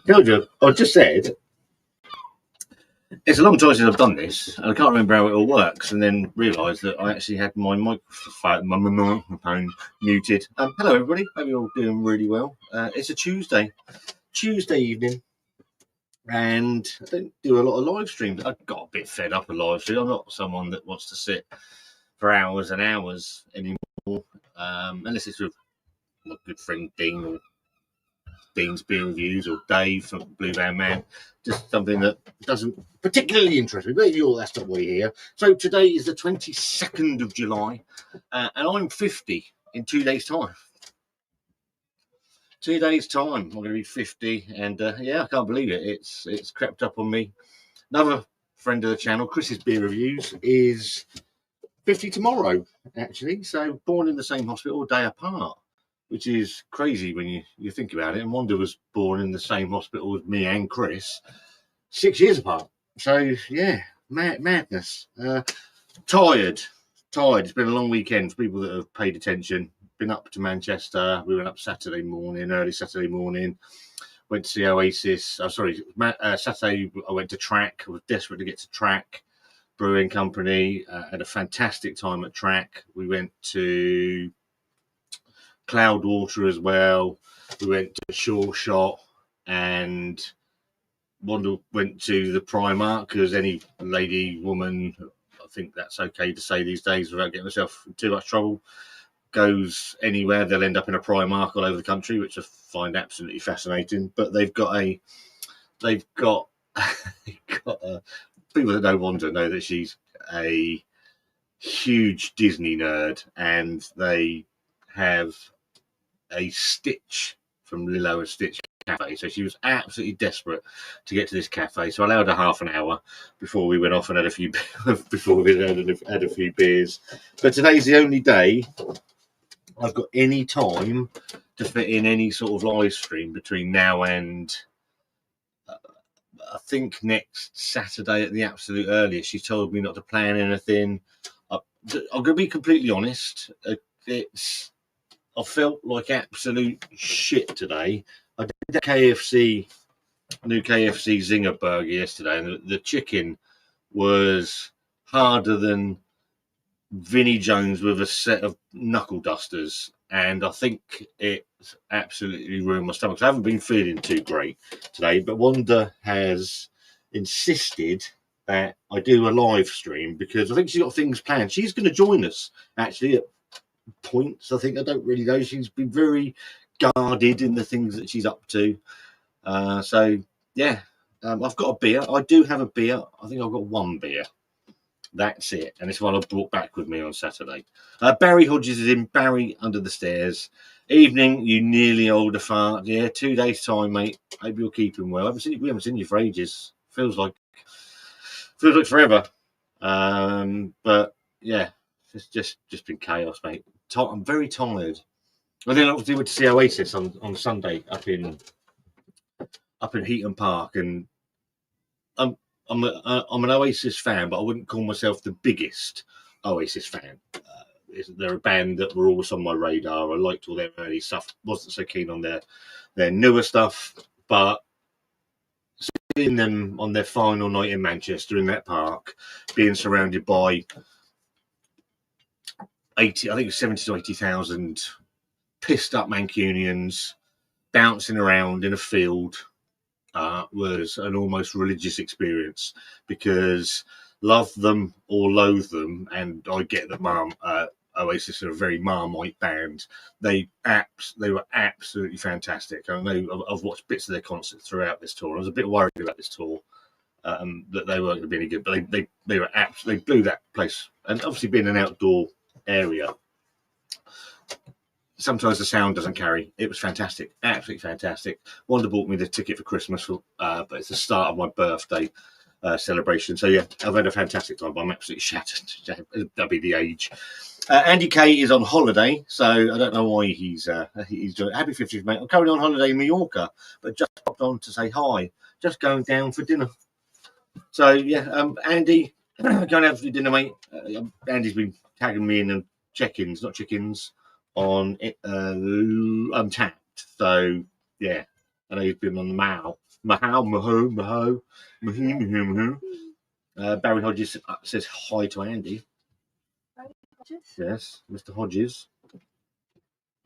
Jojo, I just said it's a long time since I've done this, and I can't remember how it all works, and then realised that I actually had my microphone muted. Hello, everybody. Hope you're all doing really well. It's a Tuesday evening, and I don't do a lot of live streams. I got a bit fed up of live streams. I'm not someone that wants to sit for hours and hours anymore, unless it's with my good friend Dean or Dean's Beer Reviews or Dave from Blue Van Man. Just something that doesn't particularly interest me, but that's not why you're here. So today is the 22nd of July, and I'm 50 in 2 days' time. 2 days' time, I'm going to be 50, and yeah, I can't believe it. It's crept up on me. Another friend of the channel, Chris's Beer Reviews, is 50 tomorrow, actually. So born in the same hospital, a day apart, which is crazy when you think about it. And Wanda was born in the same hospital as me and Chris, 6 years apart. So yeah, madness. Tired. It's been a long weekend for people that have paid attention. Been up to Manchester. We went up early Saturday morning. Went to see Oasis. Saturday I went to Track. I was desperate to get to Track Brewing Company. Had a fantastic time at Track. We went to Cloudwater as well. We went to Sure Shot, and Wanda went to the Primark, because any woman, I think that's okay to say these days without getting herself in too much trouble, goes anywhere, they'll end up in a Primark all over the country, which I find absolutely fascinating. But they've got people that know Wanda know that she's a huge Disney nerd, and they have a Stitch from Lilo and Stitch cafe. So she was absolutely desperate to get to this cafe. So I allowed her half an hour before we went off and had a few had a few beers. But today's the only day I've got any time to fit in any sort of live stream between now and I think next Saturday at the absolute earliest. She told me not to plan anything. I'm going to be completely honest. I felt like absolute shit today. I did the new KFC Zinger burger yesterday, and the chicken was harder than Vinnie Jones with a set of knuckle dusters, and I think it's absolutely ruined my stomach. I haven't been feeling too great today, but Wanda has insisted that I do a live stream because I think she's got things planned. She's going to join us actually at points. I don't really know. She's been very guarded in the things that she's up to. So yeah, I've got a beer. I do have a beer. I think I've got one beer. That's it. And it's one I brought back with me on Saturday. Barry Hodges is in. Barry under the stairs. Evening, you nearly older fart. Yeah, 2 days time, mate. Hope you're keeping well. We haven't seen you for ages. Feels like forever. But yeah, it's just been chaos, mate. I'm very tired. And then obviously went to see Oasis on Sunday up in Heaton Park, and I'm an Oasis fan, but I wouldn't call myself the biggest Oasis fan. They're a band that were always on my radar. I liked all their early stuff. Wasn't so keen on their newer stuff, but seeing them on their final night in Manchester in that park, being surrounded by 70 to 80,000 pissed up Mancunians bouncing around in a field was an almost religious experience, because love them or loathe them, and I get that Oasis are a very Marmite band. They were absolutely fantastic. I know I've watched bits of their concerts throughout this tour. I was a bit worried about this tour that they weren't going to be any good, but they were they blew that place. And obviously being an outdoor area, sometimes the sound doesn't carry. It was fantastic, absolutely fantastic. Wanda bought me the ticket for Christmas, but it's the start of my birthday celebration. So yeah, I've had a fantastic time, but I'm absolutely shattered. That'll be the age. Andy K is on holiday, so I don't know why he's doing it. Happy 50th, mate. I'm currently on holiday in Mallorca, but just popped on to say hi. Just going down for dinner. So yeah, Andy, going out for dinner, mate. Andy's been tagging me in and check-ins, not chickens, on Untapped. So yeah, I know you've been on the Maho. Barry Hodges says hi to Andy. Yes, Mr. Hodges.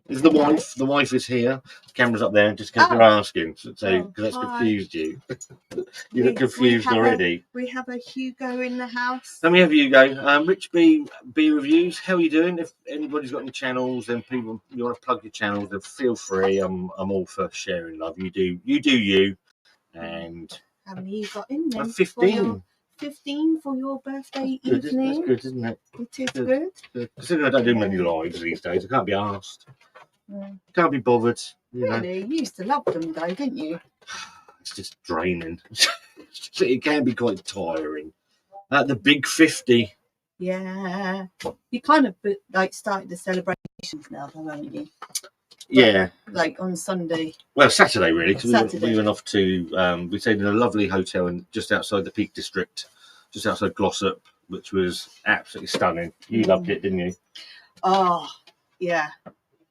This is the wife. The wife is here. The camera's up there, just in case you're asking. So, because that's confused you. You look confused already. We have a Hugo in the house. Let me have Hugo. Rich B Reviews. How are you doing? If anybody's got any channels, then people you want to plug your channels, then feel free. I'm all for sharing love. You do you. And how many you got in there? 15. 15 for your birthday Good, evening. that's good, isn't it? It is good. Considering I don't do many lives these days, I can't be asked. Can't be bothered. Really? You used to love them though, didn't you? It's just draining. It can be quite tiring. At the big 50. Yeah. You kind of like started the celebrations now, though, haven't you? Yeah. Like on Sunday. Well, Saturday really, because we went off to we stayed in a lovely hotel just outside the Peak District, just outside Glossop, which was absolutely stunning. You loved it, didn't you? Oh, yeah.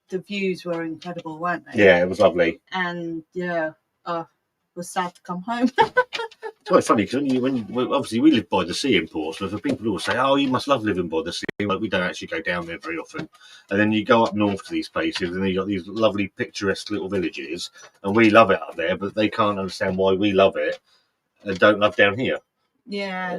The views were incredible, weren't they? Yeah, it was lovely. And yeah, it was sad to come home. It's quite funny because when obviously we live by the sea in Portsmouth, and people always say, "Oh, you must love living by the sea." Like, we don't actually go down there very often. And then you go up north to these places, and you got these lovely picturesque little villages, and we love it up there, but they can't understand why we love it and don't love down here. Yeah,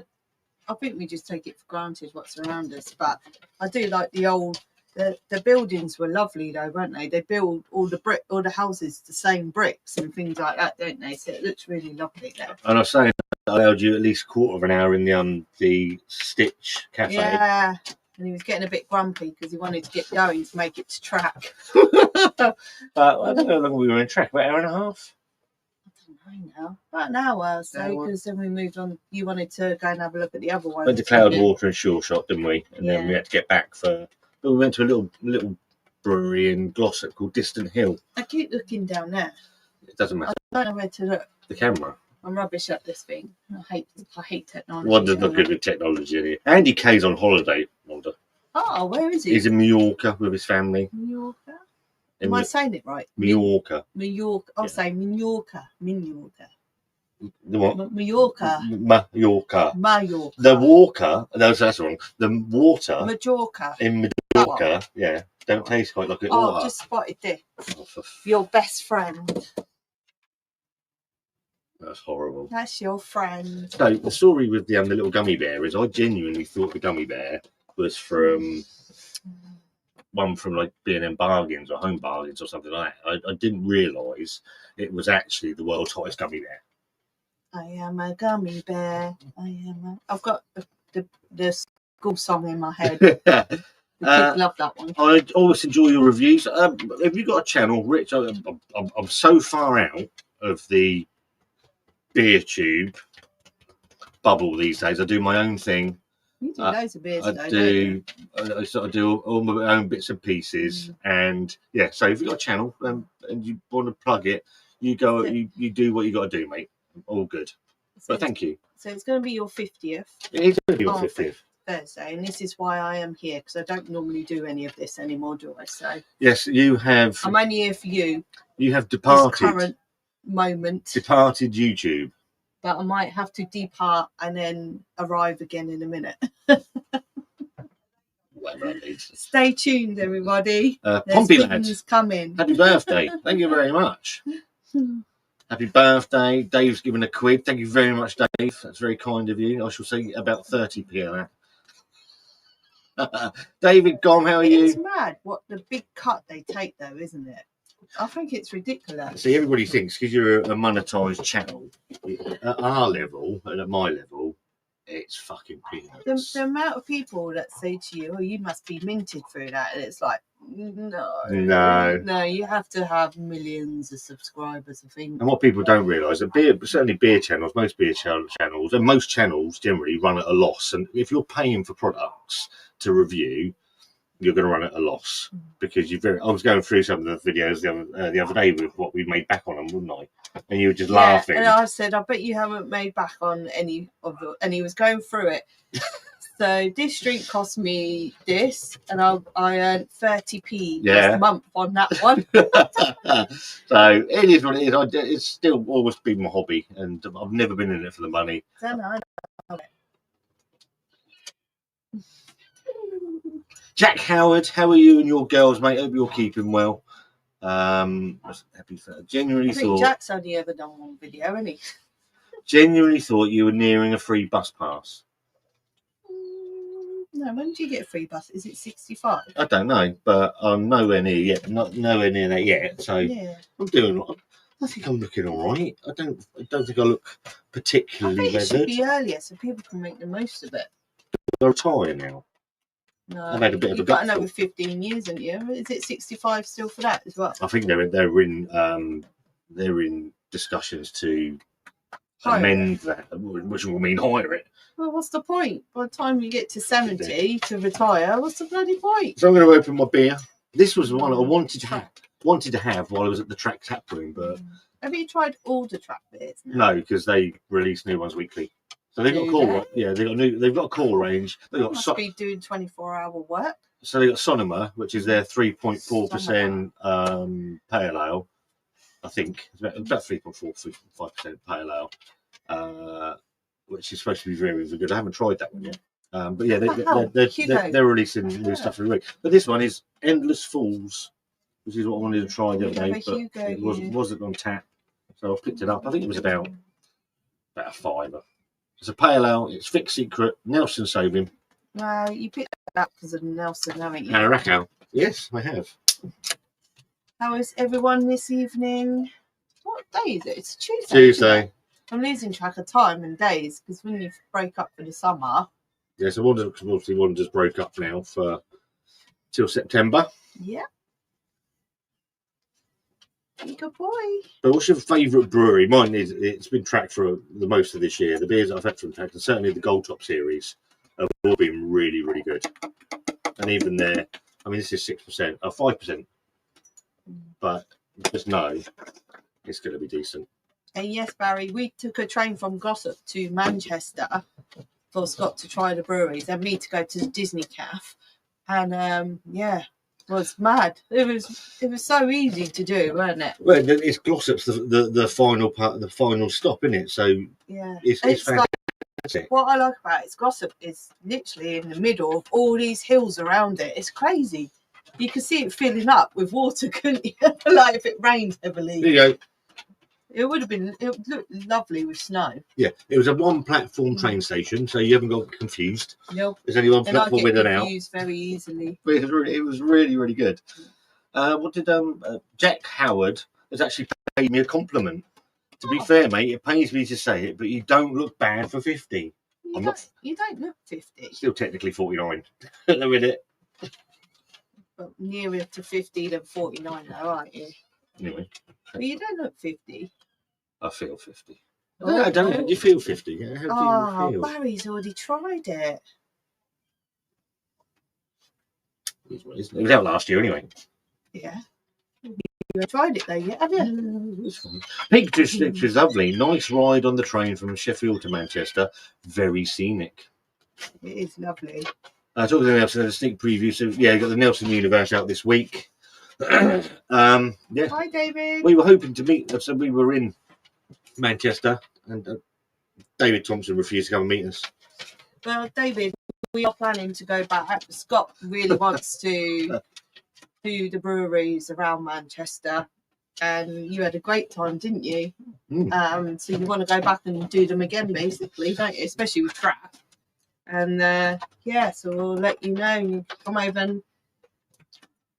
I think we just take it for granted what's around us. But I do like the old. The buildings were lovely though, weren't they? They build all the houses the same bricks and things like that, don't they? So it looks really lovely there. And I was saying I allowed you at least a quarter of an hour in the Stitch Cafe. Yeah, and he was getting a bit grumpy because he wanted to get going to make it to track. I don't know how long we were in track, about an hour and a half. I don't know now. About an hour or so, because then we moved on. You wanted to go and have a look at the other one. Went to Cloudwater and Sure Shot, didn't we? And then we had to get back for. We went to a little brewery in Glossop called Distant Hill. I keep looking down there. It doesn't matter. I don't know where to look. The camera. I'm rubbish at this thing. I hate technology. Wonder's not good with technology. Is he? Andy Kay's on holiday, Wanda. Oh, where is he? He's in Mallorca with his family. Mallorca? Am I saying it right? Mallorca. Mallorca. I'll say Mallorca. Mallorca. The what? Mallorca. Mallorca. Mallorca. The walker. No, that's wrong. The water. Majorca. In Mallorca. Yeah. Don't taste quite like it. Oh, I've just spotted this. Your best friend. That's horrible. That's your friend. So the story with the little gummy bear is I genuinely thought the gummy bear was from one from like B&M Bargains or Home Bargains or something like that. I didn't realise it was actually the world's hottest gummy bear. I am a gummy bear. I've got the school song in my head. The kids love that one. I always enjoy your reviews. Have you got a channel, Rich? I'm so far out of the beer tube bubble these days. I do my own thing. You do loads of beers, I sort of do all my own bits and pieces, and yeah. So if you've got a channel and you want to plug it, you go. You do what you got to do, mate. All good. But thank you. So it's going to be your 50th. It is going to be your 50th. Thursday, and this is why I am here, because I don't normally do any of this anymore, do I? So yes, you have. I'm only here for you. You have departed. This current moment. Departed YouTube. But I might have to depart and then arrive again in a minute. Whatever that means. Stay tuned, everybody. Pompey lads, coming. Happy birthday! Thank you very much. Happy birthday. Dave's given a quid. Thank you very much, Dave. That's very kind of you. I shall say about 30p of that. David Gom, how are you? It's mad what the big cut they take, though, isn't it? I think it's ridiculous. See, everybody thinks because you're a monetised channel, at our level and at my level, it's fucking peanuts. The amount of people that say to you, "Oh, you must be minted through that," and it's like, no, you have to have millions of subscribers, I think. And what people don't realise, that certainly beer channels, most beer channels, and most channels generally run at a loss. And if you're paying for products to review, you're going to run at a loss because I was going through some of the videos the other day with what we made back on them, wouldn't I? And you were just laughing. And I said, I bet you haven't made back on any of the. And he was going through it. So this drink cost me this, and I earned 30p Yeah. this month on that one. So it is what it is. It's still always been my hobby, and I've never been in it for the money. Don't know. Jack Howard, how are you and your girls, mate? Hope you're keeping well. Happy for genuinely I think thought. Jack's only ever done one video, hasn't he? Genuinely thought you were nearing a free bus pass. No, when do you get a free bus? Is it 65? I don't know, but I'm nowhere near yet. Not nowhere near that yet. So Yeah. I'm doing. I think I'm looking all right. I don't think I look I particularly think it should weathered. be earlier so people can make the most of it. I retire now. No, I've had a bit of a you've got gutful. another 15 years, haven't you? Is it 65 still for that as well? I think they're in discussions to amend that, which will mean hire it. Well, what's the point? By the time you get to 70 to retire, what's the bloody point? So I'm going to open my beer. This was one I wanted to have while I was at the Track Tap Room, but have you tried all the Track beers? no, because they release new ones weekly. So they've got a call. Yeah, they've got a call range. They've got must be doing 24-hour work. So they got Sonoma, which is their 3.4% pale ale. I think it's about 3.4-5% pale ale, which is supposed to be very, very good. I haven't tried that one yet. But yeah, they're releasing new stuff every week. But this one is Endless Fools, which is what I wanted to try the other day, but it wasn't on tap. So I picked it up. I think it was about a £5. It's a pale ale. It's Fix Secret. Nelson sold him. No, you picked it up because of Nelson, haven't you? Aracal. Yes, I have. How is everyone this evening? What day is it? It's Tuesday. Tuesday. I'm losing track of time and days because when you break up for the summer. Yeah, so one just broke up now till September. Yeah. Good boy. But what's your favourite brewery? Mine is, it's been tracked for the most of this year. The beers I've had from Track, and certainly the Gold Top series, have all been really, really good. And even there, I mean, this is 6%, 5%. But just know it's going to be decent. And yes, Barry, we took a train from Glossop to Manchester for Scott to try the breweries and me to go to the Disney Cafe. And yeah, it was mad. It was so easy to do, wasn't it? Well, it's Glossop's the final part, the final stop, isn't it? So yeah, it's fantastic. What I like about it is Glossop is literally in the middle of all these hills around it. It's crazy. You could see it filling up with water, couldn't you? Like if it rained heavily. There you go. It would look lovely with snow. Yeah, it was a one-platform train station, so you haven't got confused. Nope. There's only one platform in and out. Confused very easily. It was really, really good. What did Jack Howard has actually paid me a compliment. To be fair, mate, it pains me to say it, but you don't look bad for 50. You don't look 50. Still technically 49 at the minute. But nearer to 50 than 49 though, aren't you? Anyway. But you don't look 50. I feel 50. I don't know. You feel 50? How do you feel? Barry's already tried it. It was out last year anyway. Yeah. You tried it though, yeah, have you? It's fine. Peak District is lovely. Nice ride on the train from Sheffield to Manchester. Very scenic. It is lovely. Talking to Nelson, a sneak preview. So yeah, got the Nelson Universe out this week. Yeah. Hi, David. We were hoping to meet. So we were in Manchester, and David Thompson refused to come and meet us. Well, David, we are planning to go back. Scott really wants to do the breweries around Manchester, and you had a great time, didn't you? So you want to go back and do them again, basically, don't you? Especially with Track. And yeah, so we'll let you know. You come over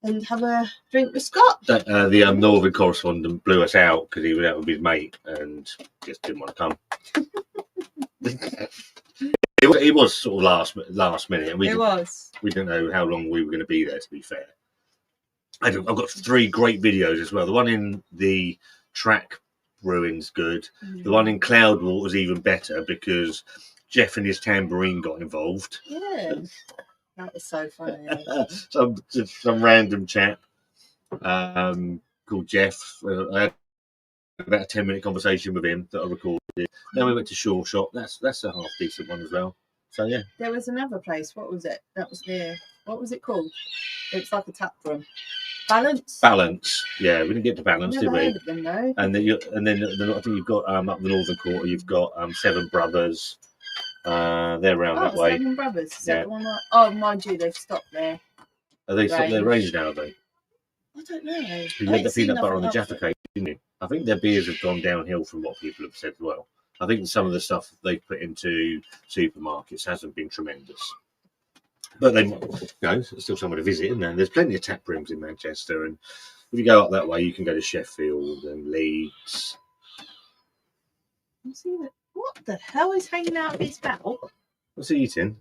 and have a drink with Scott. The Northern correspondent blew us out because he was out with his mate and just didn't want to come. It was sort of last minute. And we didn't know how long we were going to be there, to be fair. I've got 3 great videos as well. The one in the Track Ruin's good. The one in Cloudwater's even better because Jeff and his tambourine got involved. Yeah. That was so funny. some random chap called Jeff. I had about a 10-minute conversation with him that I recorded. Then we went to Shore Shop. That's a half decent one as well. So yeah. There was another place. What was it? That was near. What was it called? It's like a tap room. Balance. Balance. Yeah, we didn't get to Balance, Never did we? heard of them, though. And then I think you've got up the Northern Quarter. You've got Seven Brothers. They're around that way. Seven Brothers. Is Yeah. that the one? Oh, mind you, they've stopped there. Are they stopped their range now? Are they? I don't know. You had the peanut butter on the Jaffa cake, didn't you? I think their beers have gone downhill from what people have said as well. I think some of the stuff they've put into supermarkets hasn't been tremendous. But they, it's still somewhere to visit, isn't there? There's plenty of tap rooms in Manchester, and if you go up that way, you can go to Sheffield and Leeds. What the hell is hanging out of his mouth? What's he eating?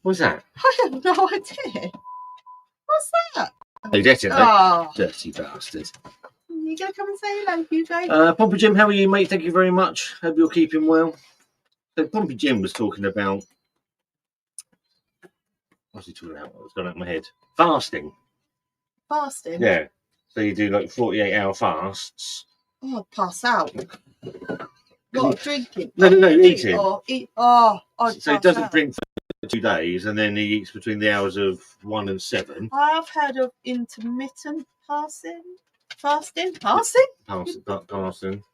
What's that? I have no idea. What's that? They get it, Oh, dirty bastard. You gonna come and say hello, Hugo? Pompey Jim, how are you, mate? Thank you very much. Hope you're keeping well. So Pompey Jim was talking about. What's he talking about? What's going out of my head? Fasting. Fasting? Yeah. So you do like 48-hour fasts. Oh, I'd pass out. What, drinking? No, eating. Or eat. Oh, so he doesn't drink for 2 days, and then he eats between the hours of 1 and 7. I have heard of intermittent fasting. Fasting?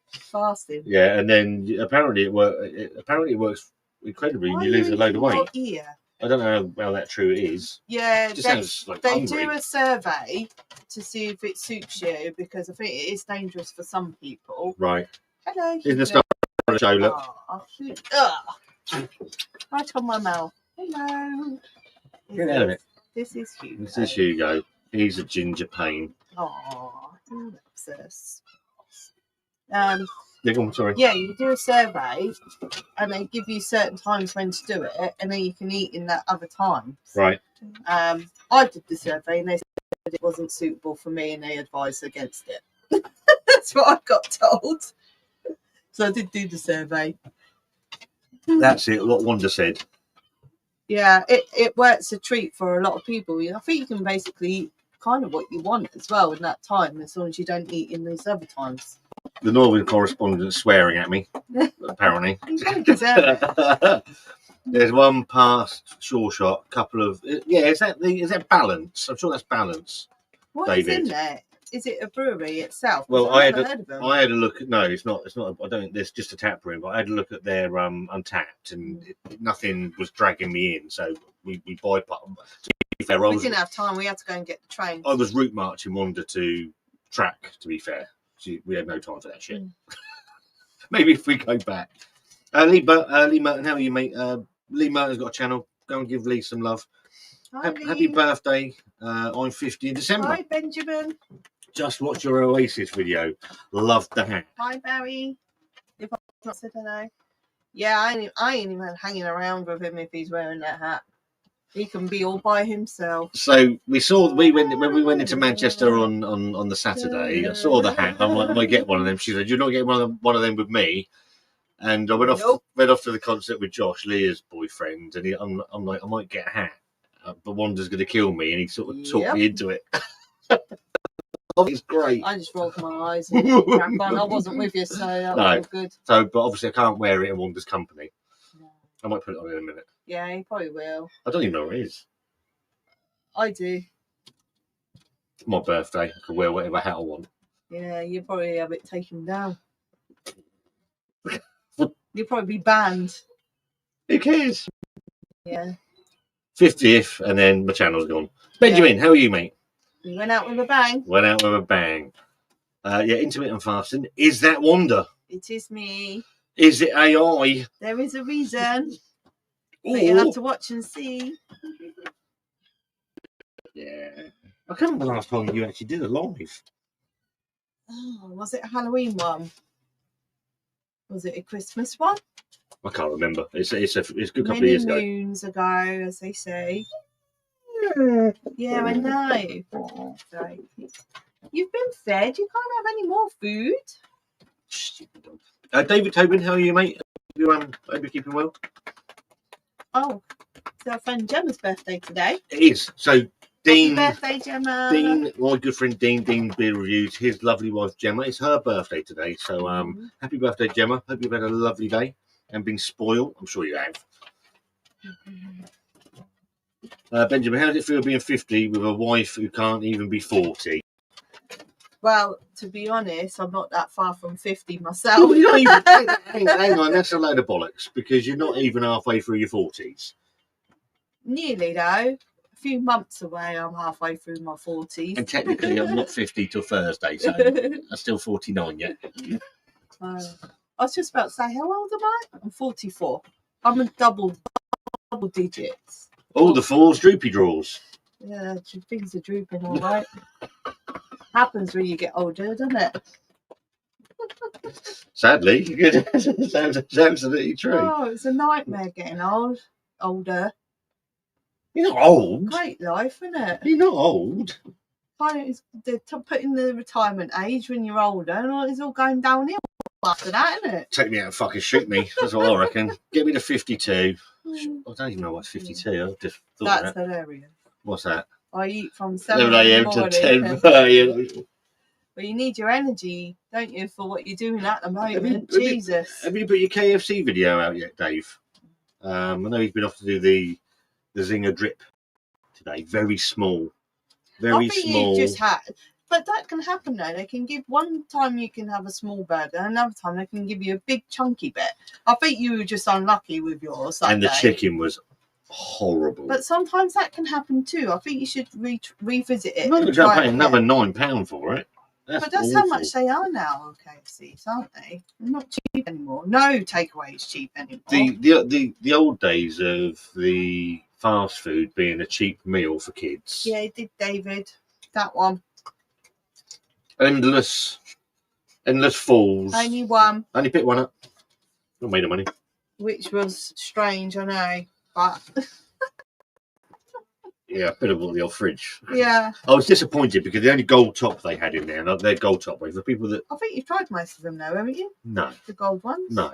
Fasting. Yeah, and then apparently it works incredibly. Why You lose a load of weight. Ear? I don't know how that true it is. Yeah, It just sounds like they hungry. do a survey to see if it suits you, because I think it is dangerous for some people. Right. Hello. Isn't the star on the show? Look. Right on my mouth. Hello. Get out of it. This is Hugo. This is Hugo. He's a ginger pain. Oh, that's Yeah, go on, sorry. yeah, you do a survey and they give you certain times when to do it, and then you can eat in that other times. Right. I did the survey and they said it wasn't suitable for me and they advised against it. That's what I got told. So I did do the survey. That's it. What Wanda said. Yeah, it works a treat for a lot of people. I think you can basically eat kind of what you want as well in that time, as long as you don't eat in these other times. The Northern correspondent's swearing at me, apparently. You don't deserve it. There's one past Sure Shot, couple of is that Balance? I'm sure that's Balance. What David. is in there? Is it a brewery itself? Well, I've never heard of them. I had a look at. No, it's not. I don't. There's just a tap room. But I had a look at their Untapped, and nothing was dragging me in. So we bypassed. We didn't have time. We had to go and get the train. I was route marching Wanda to track. To be fair, we had no time for that shit. Maybe if we go back. Lee Merton, how are you, mate? Lee Merton's got a channel. Go and give Lee some love. Hi, Happy birthday! I'm 50 in December. Hi, Benjamin. Just watched your Oasis video. Loved the hat. Hi, Barry. If I've not said hello. Yeah, I ain't even hanging around with him if he's wearing that hat. He can be all by himself. So when we went into Manchester on the Saturday. I saw the hat. I'm like, I might get one of them. She said, "You're not getting one of them with me." And I went off to the concert with Josh, Leah's boyfriend, and I'm like, I might get a hat, but Wanda's going to kill me, and he sort of talked me into it. It's great. I just rolled my eyes and crack on. I wasn't with you, so that was good. So, but obviously I can't wear it in Wanda's company. No. I might put it on in a minute. Yeah, you probably will. I don't even know where it is. I do. It's my birthday. I can wear whatever hat I want. Yeah, you probably have it taken down. You'll probably be banned. Who cares? Yeah. 50th, and then my channel's gone. Benjamin, how are you, mate? We went out with a bang. Went out with a bang. Intermittent fasting. Is that Wanda? It is me. Is it AI? There is a reason. Or... But you'll have to watch and see. Yeah. I can't remember the last time you actually did a live. Oh, was it a Halloween one? Was it a Christmas one? I can't remember. It's a good couple of Many years ago. moons ago, as they say. Yeah, I know. So, you've been fed. You can't have any more food. Stupid dog. David Tobin, how are you, mate? Hope you're keeping well. Oh, it's our friend Gemma's birthday today. It is. So Dean, Happy birthday, Gemma. Dean, my good friend Dean Beer Reviews, his lovely wife Gemma. It's her birthday today. So happy birthday, Gemma. Hope you've had a lovely day and been spoiled. I'm sure you have. Benjamin, how does it feel being 50 with a wife who can't even be 40? Well, to be honest, I'm not that far from 50 Oh, myself. you're not even, hang on, that's a load of bollocks because you're not even halfway through your 40s. Nearly though. A few months away, I'm halfway through my 40s. And technically, I'm not 50 till Thursday, so I'm still 49 yet. I was just about to say, how old am I? I'm 44. I'm a double digits. Oh, the fours, droopy draws. Yeah, things are drooping all right. Happens when you get older, doesn't it? Sadly, sounds absolutely true. Oh, it's a nightmare getting older. You're not old. Great life, isn't it? You're not old. They're putting the retirement age when you're older, and it's all going downhill after that, isn't it? Take me out and fucking shoot me. That's what I reckon. Get me to 52. I don't even know what's 52. I just thought That's that. hilarious. What's that? I eat from 7 11 a.m. in the to morning. 10 a.m. But you need your energy, don't you, for what you're doing at the moment? Have Jesus. Have you put your KFC video out yet, Dave? I know he's been off to do the Zinger drip today. Very small. Very I think small. you just had. But that can happen though. They can give one time you can have a small burger, another time they can give you a big chunky bit. I think you were just unlucky with yours. And the day. chicken was horrible. But sometimes that can happen too. I think you should revisit it. I'm not going to pay another £9 for it. But that's how much they are now on KFCs, aren't they? They're not cheap anymore. No takeaway is cheap anymore. The old days of the fast food being a cheap meal for kids. Yeah, it did, David. That one. Endless falls. Only one. Only picked one up. Not made of money. Which was strange, I know. But yeah, a bit of the old fridge. Yeah. I was disappointed because the only gold top they had in there, and they're gold top for people that. I think you've tried most of them now, haven't you? No. The gold ones? No.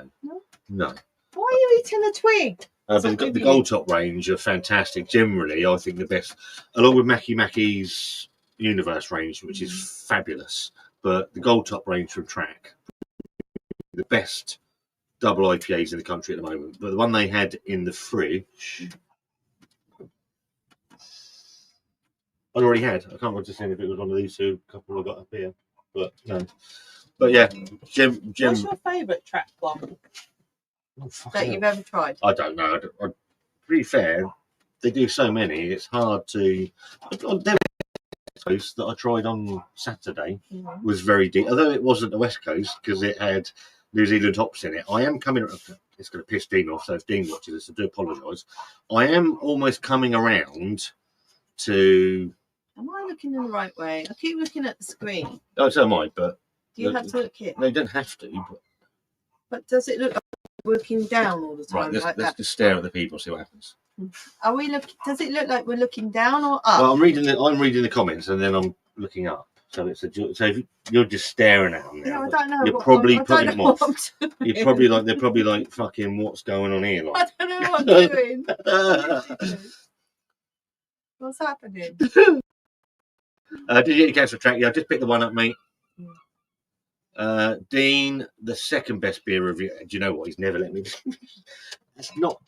Why are you eating a twig? The gold top range are fantastic. Generally, I think the best, along with Mackey's Universe range, which is fabulous. But the gold top range from Track, the best double IPAs in the country at the moment. But the one they had in the fridge, I'd already had. I can't remember if it was one of these two couple I got up here, but no. But yeah, Jim. What's your favourite Track one that you've ever tried? I don't know. To be fair, they do so many. It's hard to. The Coast that I tried on Saturday was very deep, although it wasn't the West Coast because it had New Zealand hops in it. I am coming. It's going to piss Dean off, so if Dean watches this, I do apologise. I am almost coming around to. Am I looking in the right way? I keep looking at the screen. Oh, so am I, but. Do you have to look here? No, you don't have to. But does it look like we're looking down all the time? Right, let's just stare at the people, see what happens. Are we looking? Does it look like we're looking down or up? Well, I'm reading the comments and then I'm looking up. So it's so if you're just staring at them now. Yeah, I don't know. You're probably putting them off. You're probably they're probably like fucking what's going on here? Like. I don't know what I'm doing. What's happening? Did you get your cancel Track? Yeah, I just picked the one up, mate. Dean, the second best beer review. Do you know what? He's never let me. That's not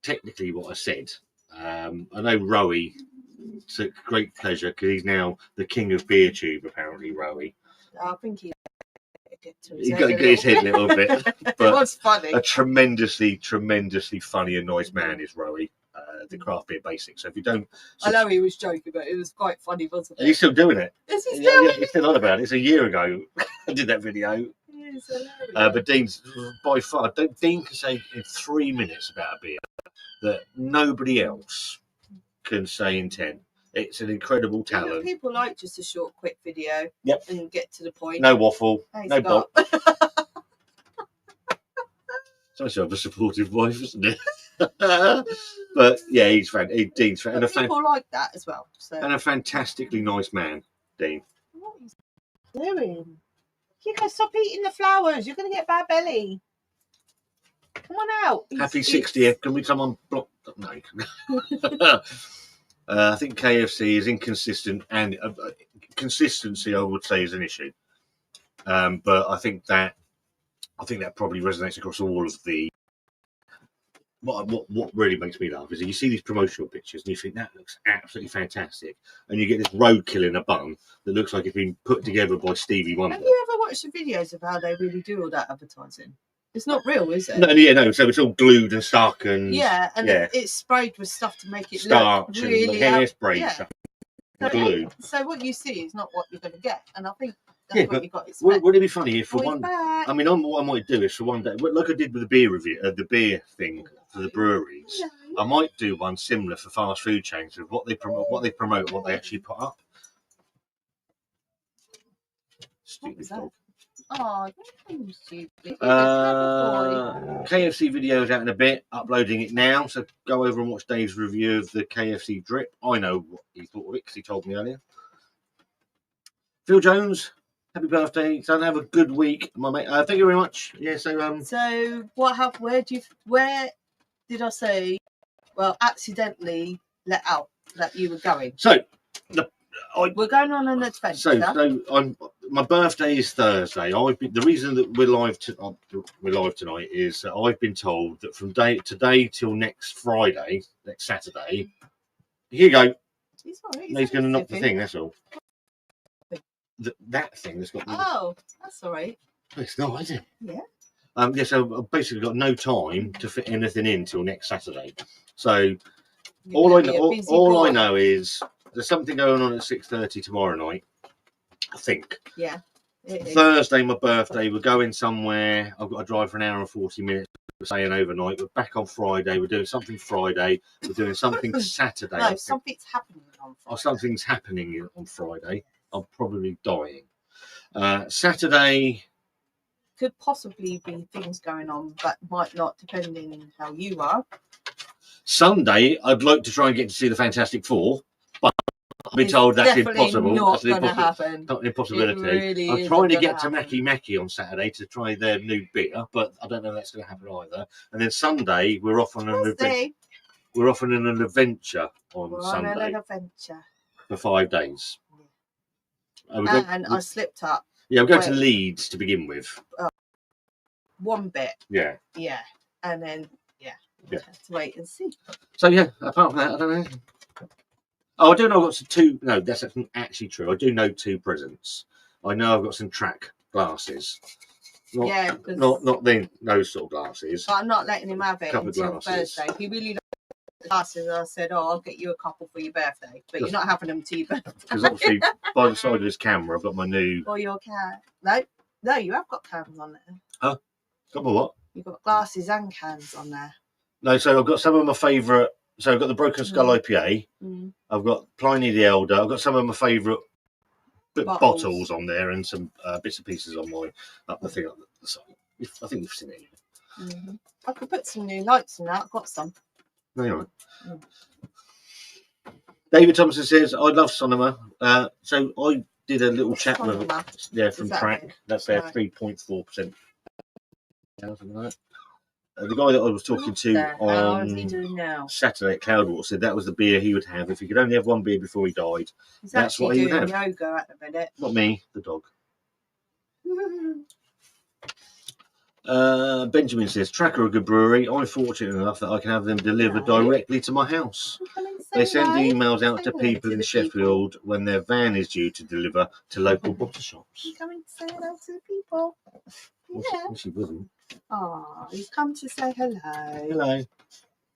technically what I said. I know Rowie took great pleasure because he's now the king of beer tube. Apparently, Rowie. I think he got to get his head a little bit. But it was funny. A tremendously funny and nice man is Rowie. The craft beer basics. So if you don't, I know he was joking, but it was quite funny, wasn't it? He's still doing it. Is he still? Yeah, he's still on about it. It's a year ago. I did that video. But Dean's by far. Dean can say in 3 minutes about a beer that nobody else can say in 10. It's an incredible talent. Yeah, people like just a short, quick video. Yep. And get to the point. No waffle. Hey, no Scott. bop. It's nice to have a supportive wife, isn't it? But yeah, Dean's fan. And people like that as well. So. And a fantastically nice man, Dean. What is he doing? You gotta stop eating the flowers. You're gonna get bad belly. Come on out. Happy 60th. Can we someone block? No. I think KFC is inconsistent, and consistency, I would say, is an issue. But I think that probably resonates across all of the what really makes me laugh is that you see these promotional pictures and you think that looks absolutely fantastic, and you get this roadkill in a bun that looks like it's been put together by Stevie Wonder. Have you ever watched the videos of how they really do all that advertising? It's not real, is it? No, yeah, no. So it's all glued and stuck and it's sprayed with stuff to make it starch look really and hairspray yeah. glue. So what you see is not what you're going to get, and I think that's what you got. Would it be funny if for Always one? back. I mean, what I might do is for one day, like I did with the beer review, the beer thing for the breweries. I might do one similar for fast food chains of what they promote, what they actually put up. Stupid dog. Oh, don't stupid. KFC videos out in a bit, uploading it now. So go over and watch Dave's review of the KFC drip. I know what he thought of it because he told me earlier. Phil Jones, happy birthday! Son, have a good week, my mate. Thank you very much. Yeah. So what happened? Where did I say? Well, accidentally let out that you were going. So we're going on an adventure. So my birthday is Thursday. The reason that we're live tonight is that I've been told that from today till next Friday, next Saturday. Here you go. He's going to knock the thing. That's all. That thing that's got. Oh, that's all right. It's not, is it? Yeah. Yeah. So I've basically got no time to fit anything in till next Saturday. So all I know is there's something going on at 6:30 tomorrow night. I think. Yeah. Thursday, my birthday. We're going somewhere. I've got to drive for an hour and 40 minutes. We're staying overnight. We're back on Friday. We're doing something Friday. We're doing something Saturday. No, something's happening on Friday. Oh, something's happening on Friday. I'm probably dying. Saturday could possibly be things going on, but might not, depending on how you are. Sunday, I'd like to try and get to see the Fantastic Four, but I've been told that's impossible. Not going to happen. Not an impossibility. Really I'm trying to get to Mackie on Saturday to try their new beer, but I don't know if that's going to happen either. And then Sunday, we're off on an adventure. We're off on an adventure on Sunday. On an adventure for 5 days. And I slipped up. Yeah, we're going to Leeds to begin with. One bit. Yeah. Yeah. And then, have to wait and see. So, apart from that, I don't know. Oh, I do know I've got some two. No, that's actually true. I do know 2 presents. I know I've got some track glasses. Not those sort of glasses. But I'm not letting him have it until Thursday. He really likes the glasses. I said, I'll get you a couple for your birthday. But you're not having them till your birthday. Because obviously, by the side of this camera, I've got my new... Or your cat. No, you have got cans on there. Huh? Got my what? You've got glasses and cans on there. No, so I've got some of my favourite... So I've got the Broken Skull IPA. Mm. I've got Pliny the Elder. I've got some of my favourite bottles on there and some bits and pieces on the thing on the side. I think you've seen it. Mm-hmm. I could put some new lights in that. I've got some. No, you're right. David Thompson says, I love Sonoma. So I did a little chat with from Track. That's their 3.4%. Something like that. The guy that I was talking to on Saturday at Cloudwater said that was the beer he would have if he could only have one beer before he died. That's what he would have. Yoga at the minute. Not me, the dog. Benjamin says, Tracker are a good brewery. I'm fortunate enough that I can have them delivered directly to my house. They send emails out to people in Sheffield when their van is due to deliver to local bottle shops. He's coming to say hello to the people. Well, she wasn't. Oh, he's come to say hello. Hello.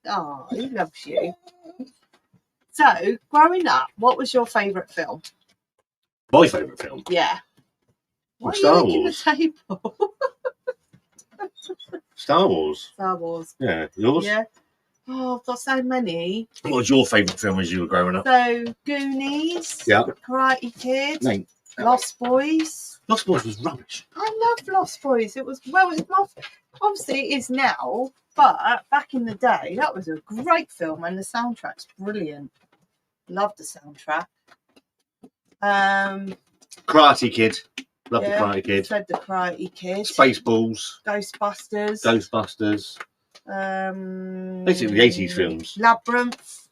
Oh, he loves you. So, growing up, what was your favourite film? My favourite film? Yeah. Why Star are you Wars. At the table? Star Wars. Star Wars. Yeah. Yours? Yeah. Oh, I've got so many. What was your favourite film as you were growing up? So, Goonies. Yeah. Karate Kid. No. Lost Boys. Lost Boys was rubbish. I love Lost Boys. It was obviously it is now, but back in the day, that was a great film, and the soundtrack's brilliant. Love the soundtrack. Karate Kid. Love the Karate Kid. Said the Karate Kid. Spaceballs. Ghostbusters. Basically, the 80s films. Labyrinth.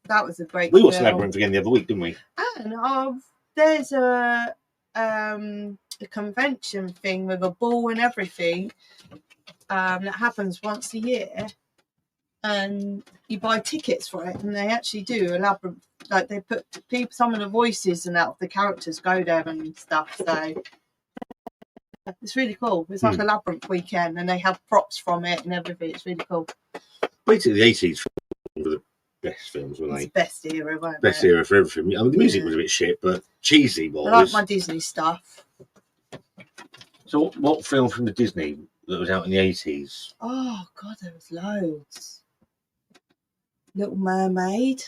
That was a great. We watched Labyrinth again the other week, didn't we? And there's a convention thing with a ball and everything that happens once a year, and you buy tickets for it, and they actually do elaborate. Like they put people, some of the voices and out the characters go there and stuff. So it's really cool. It's like a labyrinth weekend, and they have props from it and everything. It's really cool. Basically, the 80s were the best films, weren't they? It's the best era, wasn't Best it? era for everything. I mean, the music was a bit shit, but cheesy was. I like my Disney stuff. So, what film from the Disney that was out in the 80s? Oh God, there was loads. Little Mermaid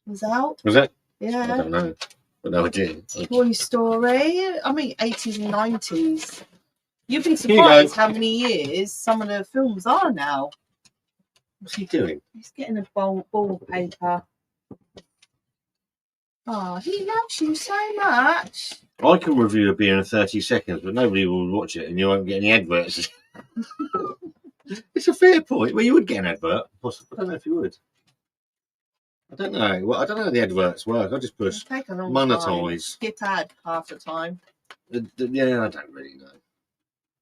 was out. Was it? Yeah. I don't know. But no idea. Toy Story. I mean, 80s and 90s. You'd be surprised how many years some of the films are now. What's he doing? He's getting a ball paper. Oh, he loves you so much. I can review a beer in 30 seconds, but nobody will watch it and you won't get any adverts. It's a fair point. Well, you would get an advert. Possibly. I don't know if you would. I don't know. Well, I don't know how the adverts work. I just push monetize. Skip ad half the time. Yeah, I don't really know.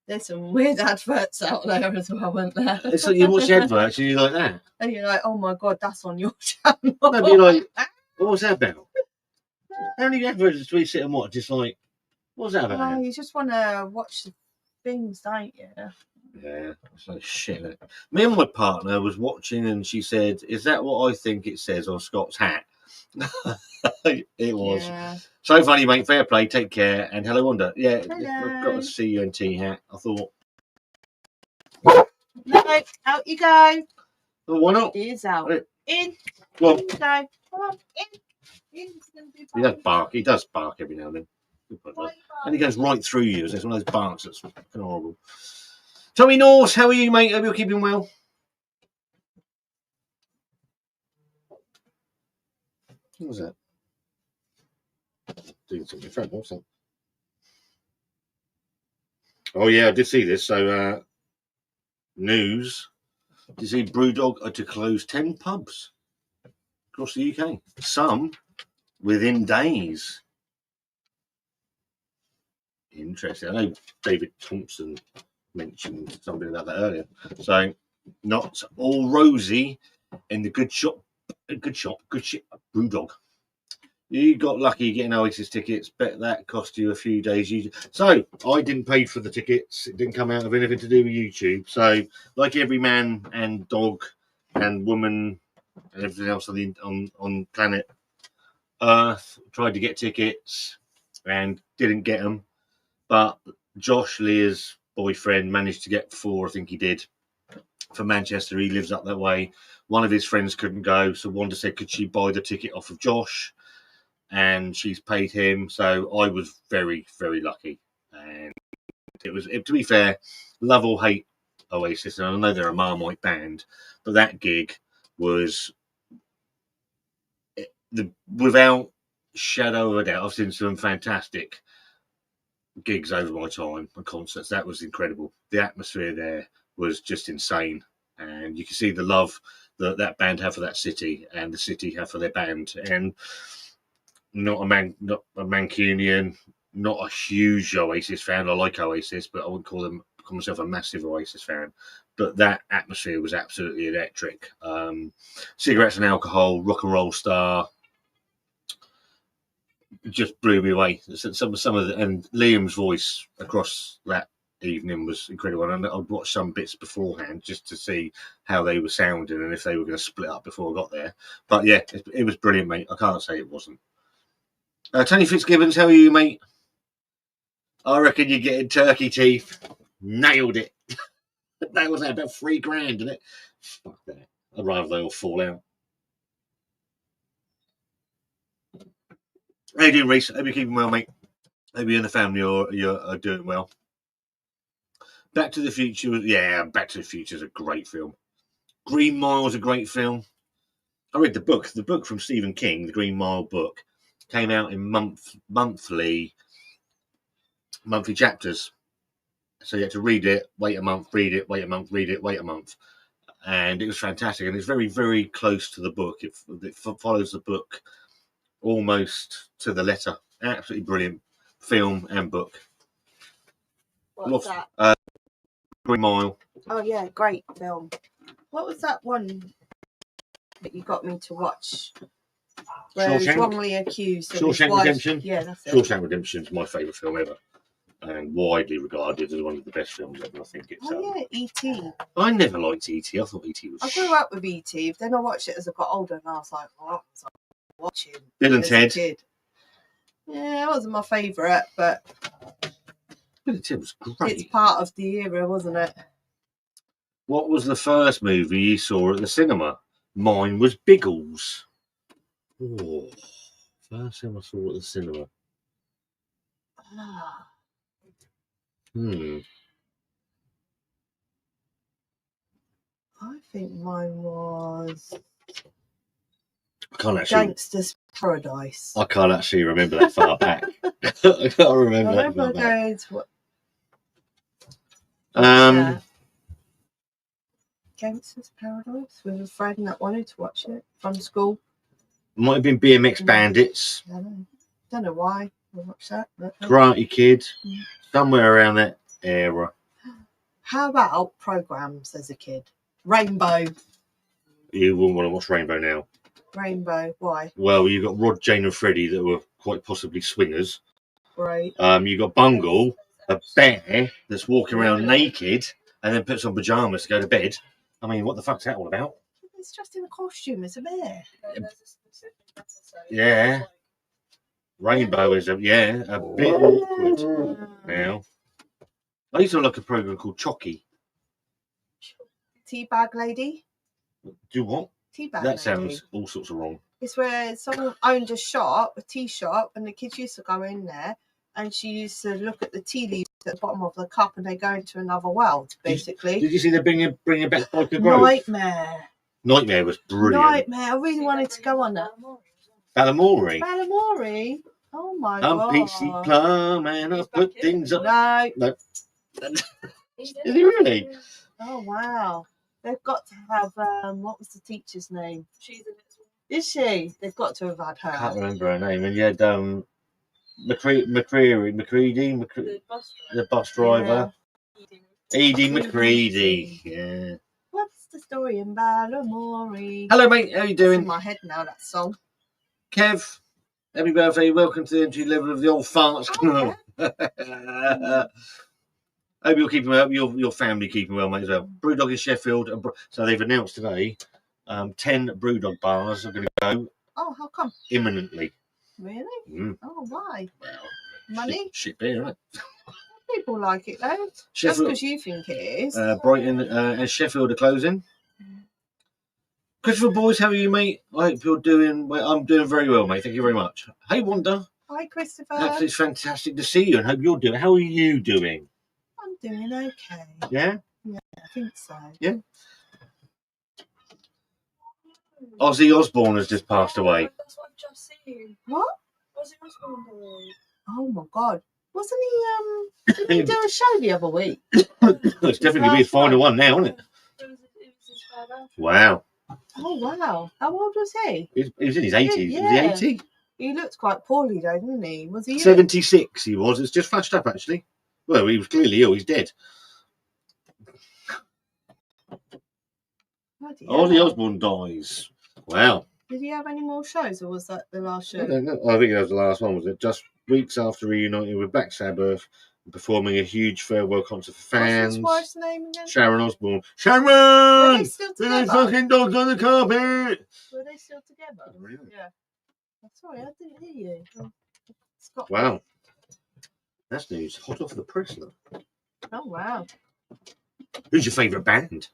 There's some weird adverts out there as well, aren't there? It's like you watch the adverts and you're like that. And you're like, oh my God, that's on your channel. No, but you're like, what was that about? How many adverts do we sit and watch? Just like, what's that about? Oh, you just want to watch the things, don't you? Yeah, it's like shit. Isn't it? Me and my partner was watching and she said, is that what I think it says on Scott's hat? It was. Yeah. So funny, mate. Fair play. Take care. And hello, Wanda. Yeah, hello. I've got a CUNT hat. I thought. No, out you go. Well, why not? It is out. In. Well, in you go. Come on, in. He does bark. He does bark every now and then. And he goes right through you. It's one of those barks that's fucking horrible. Tommy Norse, how are you, mate? Hope you're keeping well. What was that? Doing something different. What's that? Oh yeah, I did see this. So news. Did you see Brewdog are to close 10 pubs across the UK? Some within days. Interesting. I know David Thompson mentioned something about that earlier. So not all rosy in the good shop, Brewdog. You got lucky getting Oasis tickets. Bet that cost you a few days. So I didn't pay for the tickets. It didn't come out of anything to do with YouTube. So like every man and dog and woman and everything else on planet Earth, tried to get tickets and didn't get them. But Josh, Leah's boyfriend, managed to get 4, I think he did, for Manchester. He lives up that way. One of his friends couldn't go, so Wanda said, could she buy the ticket off of Josh? And she's paid him. So I was very, very lucky. And to be fair, love or hate Oasis, and I know they're a Marmite band, but that gig was, without shadow of a doubt, I've seen some fantastic gigs over my time and concerts. That was incredible. The atmosphere there was just insane, and you can see the love that band have for that city and the city have for their band. And not a Mancunian, not a huge Oasis fan. I like Oasis, but I wouldn't call myself a massive Oasis fan. But that atmosphere was absolutely electric. Cigarettes and Alcohol, Rock and Roll Star, just blew me away. Some of and Liam's voice across that evening was incredible. And I'd watched some bits beforehand just to see how they were sounding and if they were going to split up before I got there. But yeah, it was brilliant, mate. I can't say it wasn't. Tony Fitzgibbons, how are you, mate? I reckon you're getting turkey teeth. Nailed it. That was about $3,000, isn't it? Fuck that. I'd rather they all fall out. How you doing, Reese? Hope you're keeping well, mate. Hope you and the family are doing well. Back to the Future. Yeah, Back to the Future is a great film. Green Mile is a great film. I read the book. The book from Stephen King, the Green Mile book, came out in monthly chapters. So you had to read it, wait a month, read it, wait a month, read it, wait a month. And it was fantastic. And it's very, very close to the book. It follows the book almost to the letter. Absolutely brilliant film and book. What's that? Green Mile. Oh, yeah, great film. What was that one that you got me to watch? Where he was Shawshank? wrongly accused of his Shawshank wife. Redemption? Yeah, that's it. Shawshank Redemption is my favourite film ever, and widely regarded as one of the best films ever. I think it's. Oh yeah, E.T. I never liked E.T. I thought E.T. was. I grew up with E.T. Then I watched it as I got older, and I was like, "What was I watching?" Bill and as Ted. a kid? Yeah, it wasn't my favourite, but Bill and Ted was great. it's part of the era, wasn't it? What was the first movie you saw at the cinema? Mine was Biggles. Oh, first film I saw at the cinema. I think mine was I can't actually. Gangster's Paradise. I can't actually remember that far back. I can't remember that far back. going to Gangster's Paradise with a friend that wanted to watch it from school. Might have been BMX Bandits. I don't know why I watched that. But, Karate Kid. Somewhere around that era. How about programs as a kid? Rainbow. You wouldn't want to watch Rainbow now. Rainbow. Why? Well, you got Rod, Jane, and Freddie that were quite possibly swingers. Right. You got Bungle, a bear that's walking around naked and then puts on pajamas to go to bed. I mean, what the fuck's that all about? It's just in a costume. It's a bear. Yeah. Rainbow is a bit awkward now. I used to like a program called Chocky. Teabag Lady. Do what? Teabag That Lady. sounds all sorts of wrong. It's where someone owned a shop, a tea shop, and the kids used to go in there, and she used to look at the tea leaves at the bottom of the cup, and they go into another world, basically. Did you see them bringing back Biker Grove? Nightmare. Nightmare was brilliant. Nightmare. I really wanted to go on that. Balamori. Balamori. Oh my I'm god. PC Plum and I put things up. No. Is he really? Oh wow. They've got to have what was the teacher's name? Is she? They've got to have had her. I can't remember her name. And you had McCready, the bus driver. Yeah. Edie McCready. Yeah. What's the story in Balamori? Hello, mate. How you It's doing? in my head now, that song. Kev. Happy birthday. Welcome to the entry level of the old farts. Oh, yeah. Hope you're keeping well. Your family keeping well, mate, as well. Brewdog in Sheffield. So they've announced today 10 Brewdog bars are going to go. Oh, how come? Imminently. Really? Mm. Oh, why? Well, Money? Shit beer, right? People like it though. Sheffield, Just because you think it is. Brighton and Sheffield are closing. Christopher Boys, how are you, mate? I hope you're doing well. I'm doing very well, mate. Thank you very much. Hey, Wanda. Hi, Christopher. Absolutely fantastic to see you and hope you're doing. How are you doing? I'm doing okay. Yeah? Yeah, I think so. Yeah. Ozzy Osbourne has just passed away. That's what I've just seen. What? Ozzy Osbourne died. Oh my god. Wasn't he didn't he do a show the other week? It's definitely going to be his final one now, isn't it? It was his farewell. Wow. Oh wow. How old was he? He was in his 80s. Yeah. Was he 80? He looked quite poorly though, didn't he? Was he 76 he was. It's just flashed up, actually. Well, he was clearly ill. He's dead. Ozzy Osbourne dies. Wow. Did he have any more shows, or was that the last show? I don't know. I think that was the last one, was it? Just weeks after reuniting with Black Sabbath, performing a huge farewell concert for fans. What's his wife's name again? Sharon Osbourne. Were Sharon! they still There's together? fucking dogs on the carpet! Were they still together? Really? Yeah. I'm sorry, I didn't hear you. Scott. Wow. That's news. Hot off the press, look. Oh wow. Who's your favourite band?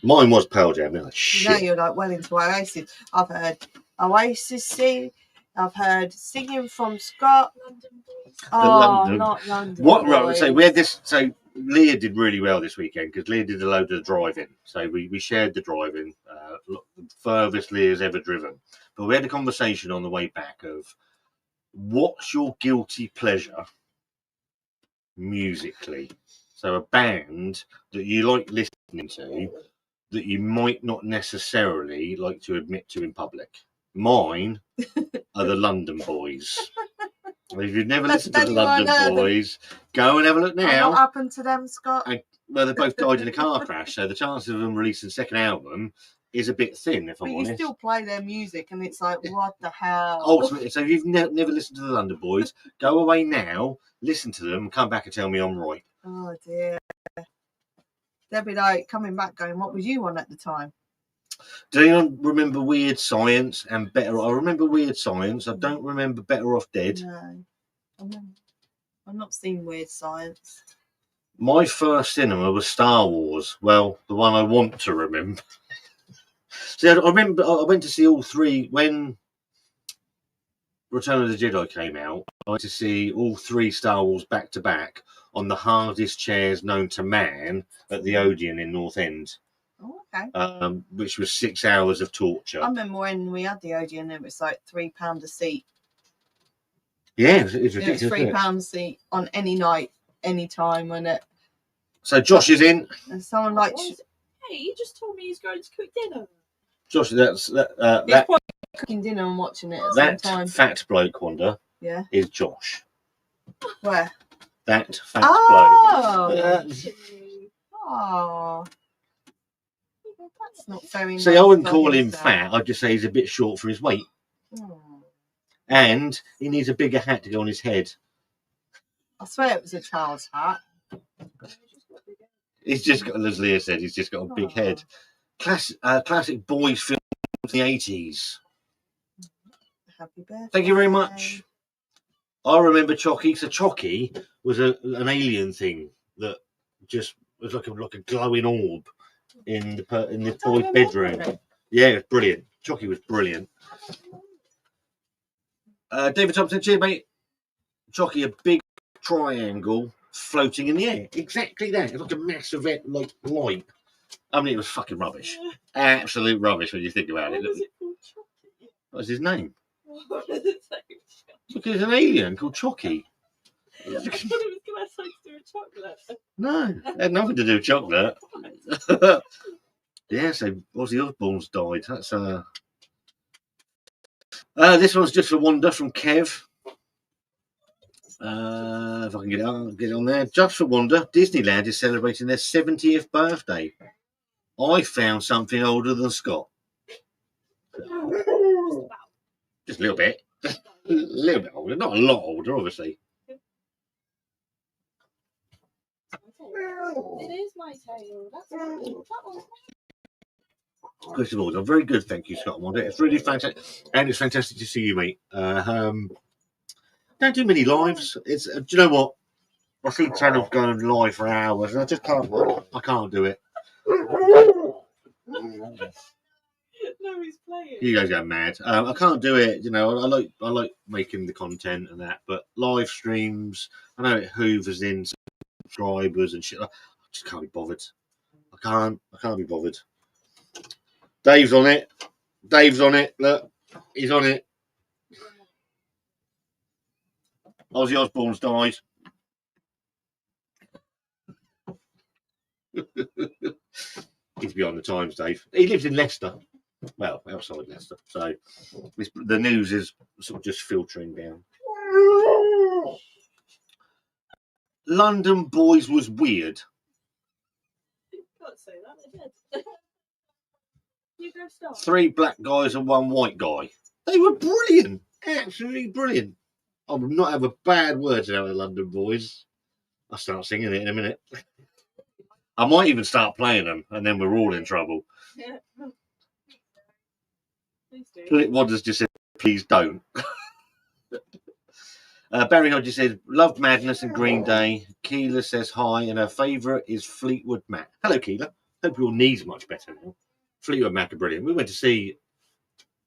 Mine was Pearl Jam. Like, Now shit. you're like well into Oasis. I've heard Oasis sing. I've heard singing from Scott. London Boys. Oh, London. not London. What? Boys. Right, so we had this. So Leah did really well this weekend because Leah did a load of the driving. So we shared the driving, the furthest Leah's ever driven. But we had a conversation on the way back of what's your guilty pleasure musically. So a band that you like listening to that you might not necessarily like to admit to in public. Mine are the London Boys. If you've never But listened to then the you won't London know them. Boys, go and have a look And now. what happened to them, Scott? Well, they both died in a car crash, so the chances of them releasing a second album is a bit thin, if But I'm you honest. still play their music, and it's like, what the hell? Ultimately, so if you've never listened to the London Boys, go away now, listen to them, come back and tell me I'm right. Oh dear. They'll be like coming back, going, "What was you on at the time?" Do anyone remember Weird Science and Better? I remember Weird Science. I don't remember Better Off Dead. No, I've not seen Weird Science. My first cinema was Star Wars. Well, the one I want to remember. See, I remember I went to see all three when Return of the Jedi came out. I went to see all three Star Wars back to back on the hardest chairs known to man at the Odeon in North End. Oh, okay. Which was 6 hours of torture. I remember when we had the Odeon, it was like £3 a seat. Yeah, it's It was ridiculous. Isn't it? £3 a seat on any night, any time, and it. So Josh is in. And someone like Hey, you just told me he's going to cook dinner. Josh, he's probably cooking dinner and watching it at the same that time. fat bloke, Wanda, Yeah. is Josh. Where? That fat Oh. bloke. Oh. That's not very nice. See, I wouldn't of call him yourself. fat. I'd just say he's a bit short for his weight. Oh. And he needs a bigger hat to go on his head. I swear it was a child's hat. He's just got, as Leah said, he's just got a big head. Classic boys film from the 80s. Happy birthday. Thank you very much. I remember Chocky. So Chocky was an alien thing that just was like a glowing orb in the boy's bedroom. Yeah, it was brilliant. Chocky was brilliant. David Thompson, cheers, mate. Chocky, a big triangle floating in the air. Exactly that. It's like a massive like light. I mean, it was fucking rubbish. Absolute rubbish when you think about it. What was it called? Chocolate? What's his name? What does it say? Look, there's an alien called Chocky. I thought it was going to have something to do with chocolate. No, it had nothing to do with chocolate. Yeah, so Ozzy Osbourne's died. That's this one's just for Wanda from Kev. If I can get it on there. Just for Wanda, Disneyland is celebrating their 70th birthday. I found something older than Scott. Just a little bit. A little bit older. Not a lot older, obviously. It is my tail. That's that one's First of all, I'm very good, thank you, Scott. Wanda. It's really fantastic, and it's fantastic to see you, mate. Don't do many lives. It's do you know what? I see channels going live for hours, and I just can't. I can't do it. No, he's playing. You guys go mad. I can't do it. You know, I like making the content and that, but live streams, I know it hoovers in subscribers and shit. I just can't be bothered. I can't be bothered. Dave's on it. Look, he's on it. Ozzy Osbourne's died. He's beyond the times, Dave. He lives in Leicester. Well, outside Leicester. So the news is sort of just filtering down. London Boys was weird. You can't say that. They're dead. You go start. 3 black guys and 1 white guy. They were brilliant. Absolutely brilliant. I would not have a bad word to the London Boys. I'll start singing it in a minute. I might even start playing them, and then we're all in trouble. Yeah. Please do. Wanders just said, please don't. Barry Hodges said, loved Madness and Green Day. Keela says hi, and her favourite is Fleetwood Mac. Hello, Keela. Hope your knee's much better now. Fleetwood Mac are brilliant. We went to see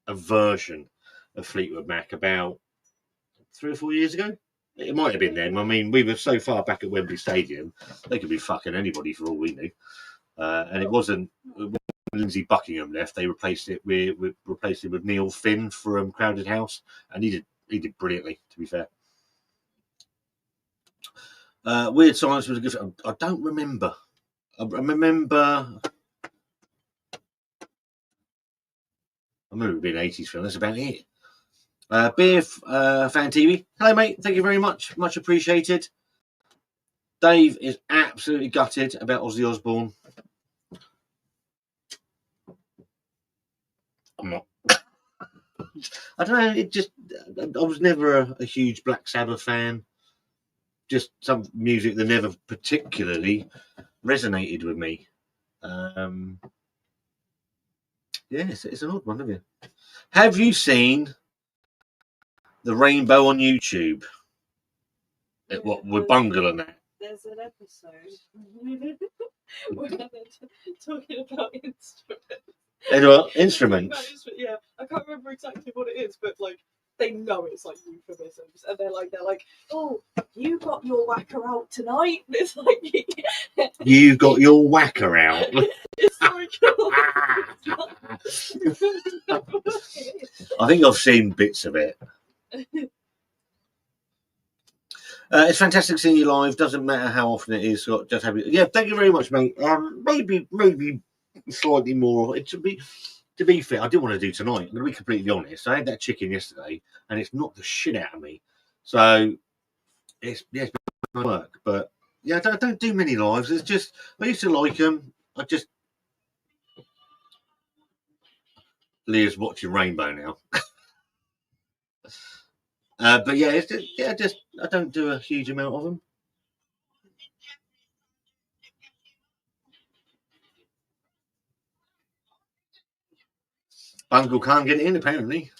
a version of Fleetwood Mac about 3 or 4 years ago. It might have been then. I mean, we were so far back at Wembley Stadium, they could be fucking anybody for all we knew. And it wasn't when Lindsay Buckingham left. They replaced it with Neil Finn from Crowded House, and he did brilliantly. To be fair, Weird Science was a good. I don't remember. I remember it being 80s film. That's about it. Beer Fan TV. Hello, mate. Thank you very much. Much appreciated. Dave is absolutely gutted about Ozzy Osbourne. I'm not. I don't know. It just, I was never a huge Black Sabbath fan. Just some music that never particularly resonated with me. Yeah, it's an odd one, have you? Have you seen the Rainbow on YouTube? What with Bungle and that? There's an episode where they're talking about instruments. Instruments. Yeah, I can't remember exactly what it is, but like they know it's like euphemisms, and they're like, oh, you got your whacker out tonight. And it's like You got your whacker out. It's like, I think I've seen bits of it. It's fantastic seeing you live. Doesn't matter how often it is. So just happy. Yeah, thank you very much, mate. Maybe slightly more. To be fair, I didn't want to do tonight. I'm going to be completely honest. I had that chicken yesterday, and it's knocked the shit out of me. So it's been work, but yeah, I don't do many lives. It's just I used to like them. Leah's watching Rainbow now. But yeah, I don't do a huge amount of them. Bungle can't get it in apparently.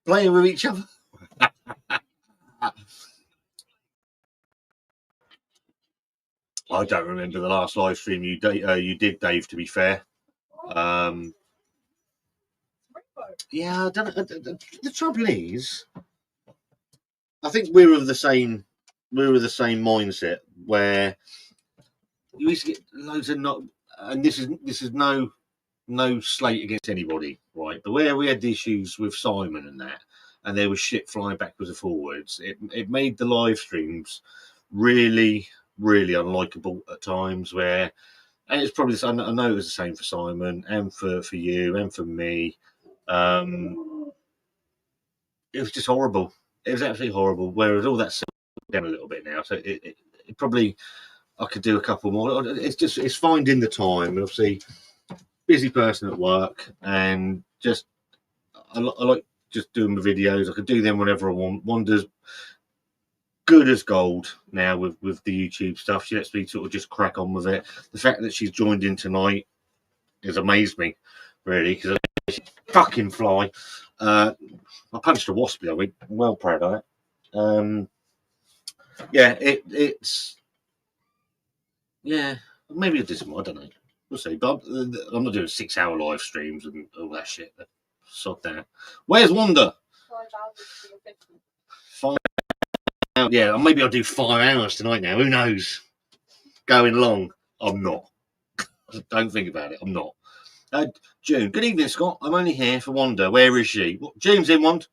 Playing with each other. I don't remember the last live stream you did, Dave. To be fair, yeah, I don't know. The trouble is, I think we were the same mindset where you used to get loads of not, and this is no slate against anybody, right? But where we had the issues with Simon and that, and there was shit flying backwards and forwards, it made the live streams really unlikable at times. Where, and it's probably, I know it was the same for Simon and for you and for me. It was just horrible. It was absolutely horrible. Whereas all that's down a little bit now, so it probably I could do a couple more. It's finding the time, and obviously busy person at work, and just I like just doing the videos. I could do them whenever I want. Wanda's good as gold now with the YouTube stuff. She lets me sort of just crack on with it. The fact that she's joined in tonight has amazed me, really, because she's fucking fly. I punched a wasp the other week. I'm well proud of it. Yeah, it's yeah. Maybe I'll do some more. I don't know. We'll see. But I'm not doing 6-hour live streams and all that shit. Sod down. Where's Wanda? 5 hours to 50. 5 hours. Yeah, maybe I'll do 5 hours tonight now. Who knows? Going long. I'm not. Don't think about it. I'm not. June. Good evening, Scott. I'm only here for Wanda. Where is she? June's in, Wanda.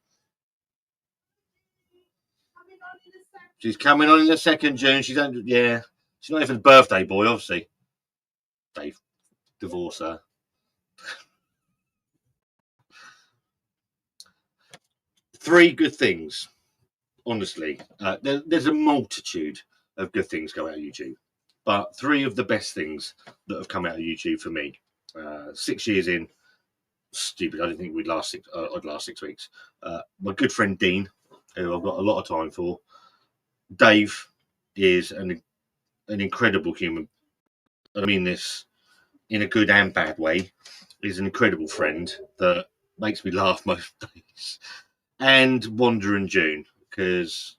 She's coming on in a second, June. She's not even the birthday boy, obviously. Dave, divorce her. Three good things, honestly. There's a multitude of good things go out of YouTube, but three of the best things that have come out of YouTube for me. 6 years in, stupid. I didn't think I'd last 6 weeks. My good friend Dean, who I've got a lot of time for. Dave is an incredible human. I mean this in a good and bad way. He's an incredible friend that makes me laugh most days. And Wanda and June, because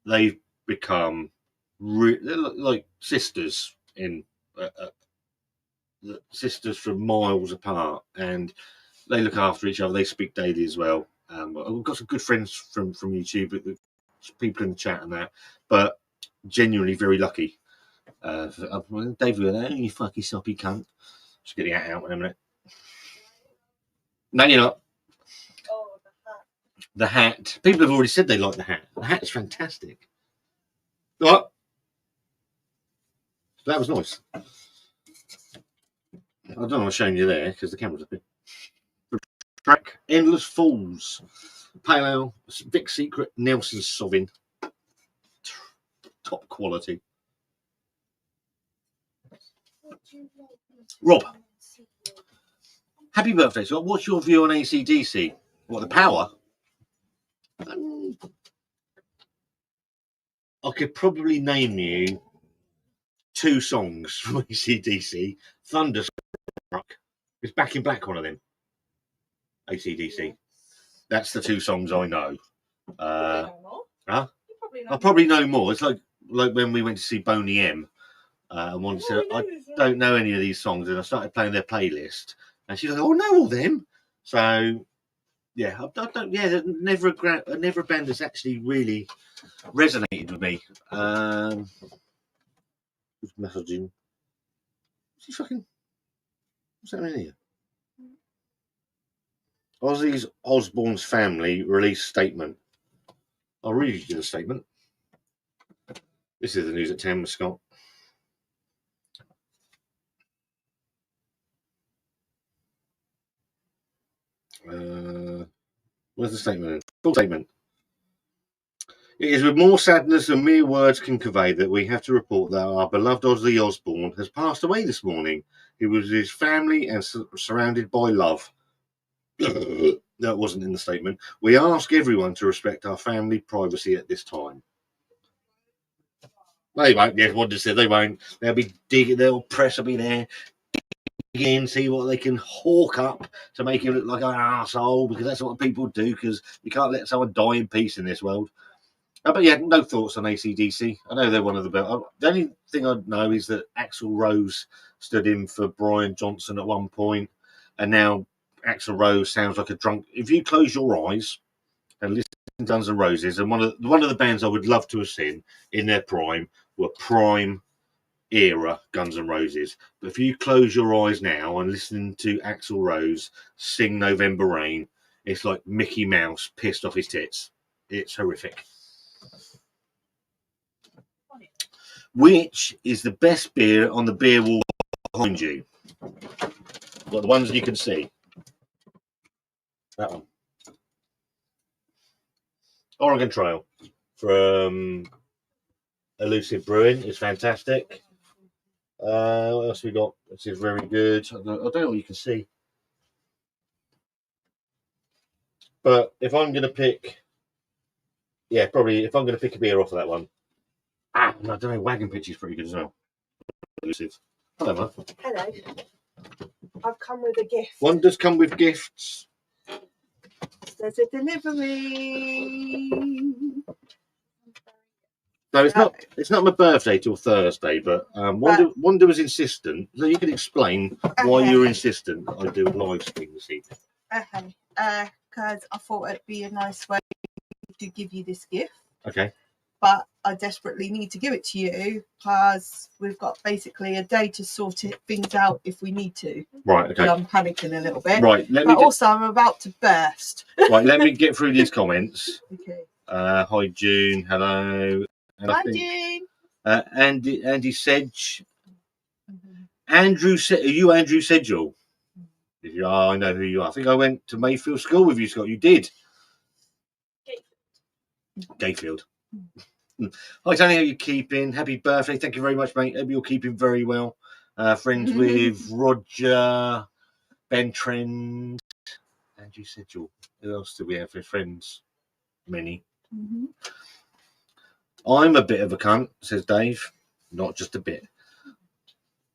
they've become like sisters sisters from miles apart, and they look after each other. They speak daily as well. I've got some good friends from YouTube, people in the chat and that, but genuinely very lucky. David, you fucking soppy cunt. Just get the hat out in a minute. No, you're not. Oh, the hat. The hat. People have already said they like the hat. The hat is fantastic. What? That was nice. I don't know what's showing you there because the camera's a bit. Track Endless Falls, Pale Ale, Vic Secret, Nelson Sobbing, top quality. Rob, happy birthday, Scott. What's your view on AC/DC? What, the power? I could probably name you 2 songs from AC/DC. Thunderstruck. It's Back in Black, one of them. AC/DC. That's the 2 songs I know. Huh? I probably know more. It's like when we went to see Boney M. And one said, I don't know any of these songs, and I started playing their playlist, and she's like, "Oh, I know all them." So, yeah, I don't. Yeah, never a band that's actually really resonated with me. Who's messaging? What's happening here? Ozzy Osbourne's family released statement. I'll read you the statement. This is the news at 10 with Scott. Where's the statement? Full statement. It is with more sadness than mere words can convey that we have to report that our beloved Ozzy Osbourne has passed away this morning. He was with his family and surrounded by love. That wasn't in the statement. We ask everyone to respect our family privacy at this time. They won't. Yes, what just said they won't. They'll be digging. They'll press will be there. In, see what they can hawk up to make him look like an arsehole, because that's what people do, because you can't let someone die in peace in this world. But yeah, no thoughts on AC/DC. I know they're one of the best. The only thing I know is that Axl Rose stood in for Brian Johnson at one point, and now Axl Rose sounds like a drunk. If you close your eyes and listen to Guns N' Roses, and one of the bands I would love to have seen in their prime were prime era Guns N' Roses. But if you close your eyes now and listen to Axl Rose sing November Rain, it's like Mickey Mouse pissed off his tits. It's horrific. Which is the best beer on the beer wall behind you? Got the ones you can see. That one. Oregon Trail from Elusive Brewing is fantastic. What else we got? This is very good. I don't know what you can see. But if I'm going to pick, probably if I'm going to pick a beer off of that one. I don't know, Wagon Pitch is pretty good as well. Elusive. Hello, man. Hello. I've come with a gift. One does come with gifts. There's a delivery. No, it's not my birthday till Thursday, but Wanda was insistent. So you can explain why you were insistent that I do a live stream this evening. Okay. Because I thought it'd be a nice way to give you this gift. Okay. But I desperately need to give it to you because we've got basically a day to sort things out if we need to. Right, okay. So I'm panicking a little bit. Right, also I'm about to burst. Right, let me get through these comments. Okay. Hi June, hello. And Hi June. Andy Sedge. Andrew, are you Andrew Sedgell? If you are, I know who you are. I think I went to Mayfield School with you, Scott. You did. Gayfield. Hi Tony, how you keeping? Happy birthday. Thank you very much, mate. Hope you're keeping very well. Friends with Roger, Ben Trend, Andrew Sedgell. Who else do we have for friends? Many. I'm a bit of a cunt, says Dave. Not just a bit.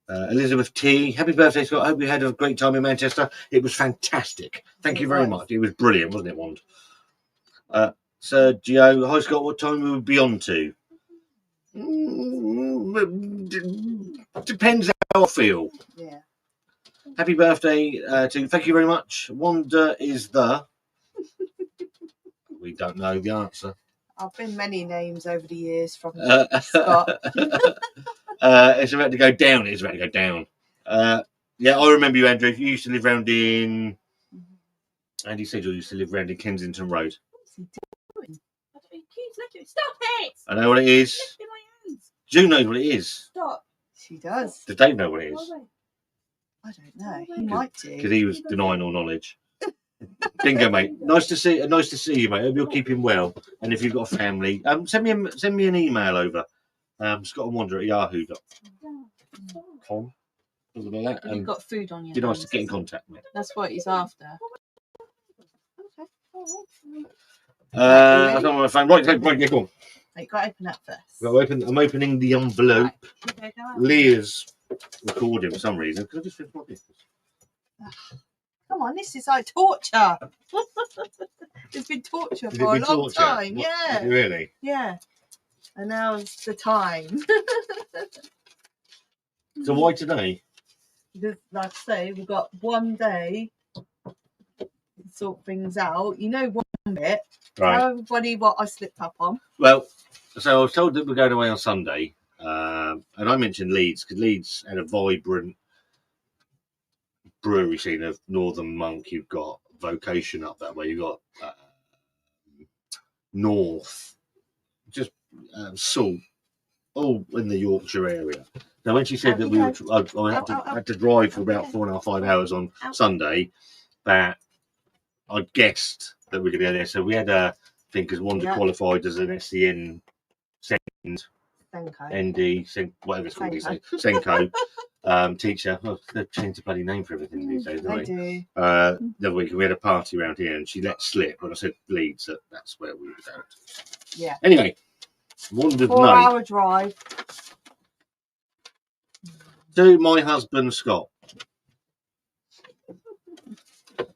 Elizabeth T. Happy birthday, Scott. I hope you had a great time in Manchester. It was fantastic. Thank you very much. It was brilliant, wasn't it, Wand? Sergio, hi Scott, what time will we be on to? Depends how I feel. Yeah. Happy birthday to, thank you very much. Wanda is the... We don't know the answer. I've been many names over the years from Scott. It's about to go down. It's about to go down. Yeah, I remember you, Andrew. You used to live round in... Andy Sedgell used to live round in Kensington Road. Stop it! I know what it is. June knows what it is. Stop. She does. Does Dave know what it is? I don't know. He might do. Because he was denying all knowledge. Bingo, mate. Nice to see you, mate. Hope you're keeping well. And if you've got a family, send me an email over. ScottandWander@yahoo.com. Something like that. Have you got food on your Be nice to hands, get in is it? contact, mate. That's what he's after. Okay. I don't want to phone. Right, yeah, go on. You've got to open that first. I'm opening the envelope. Right. Okay, go out. Leah's recording for some reason. Could I just finish my business? Come on, this is like torture. It's been torture Has it for a been long torture? time. What- Yeah. Really? Yeah. And now's the time. So why today? Because, like I say, we've got one day to sort things out. You know one bit. Right. Tell everybody what I slipped up on. Well, so I was told that we're going away on Sunday, and I mentioned Leeds because Leeds had a vibrant brewery scene of Northern Monk. You've got Vocation up that way. You've got North, just Salt, all in the Yorkshire area. Now, when she said that I had to drive for about 4.5 5 hours on Sunday, that I guessed that we were going to go there. So we had a thing because Wanda qualified as an SCN second ND, whatever it's called these days, Senko teacher. Oh, they've changed the bloody name for everything these days, don't they? The other week we had a party around here and she let slip when I said Leeds that's where we were going. Yeah. Anyway, Wanda's 4-hour drive. To my husband Scott.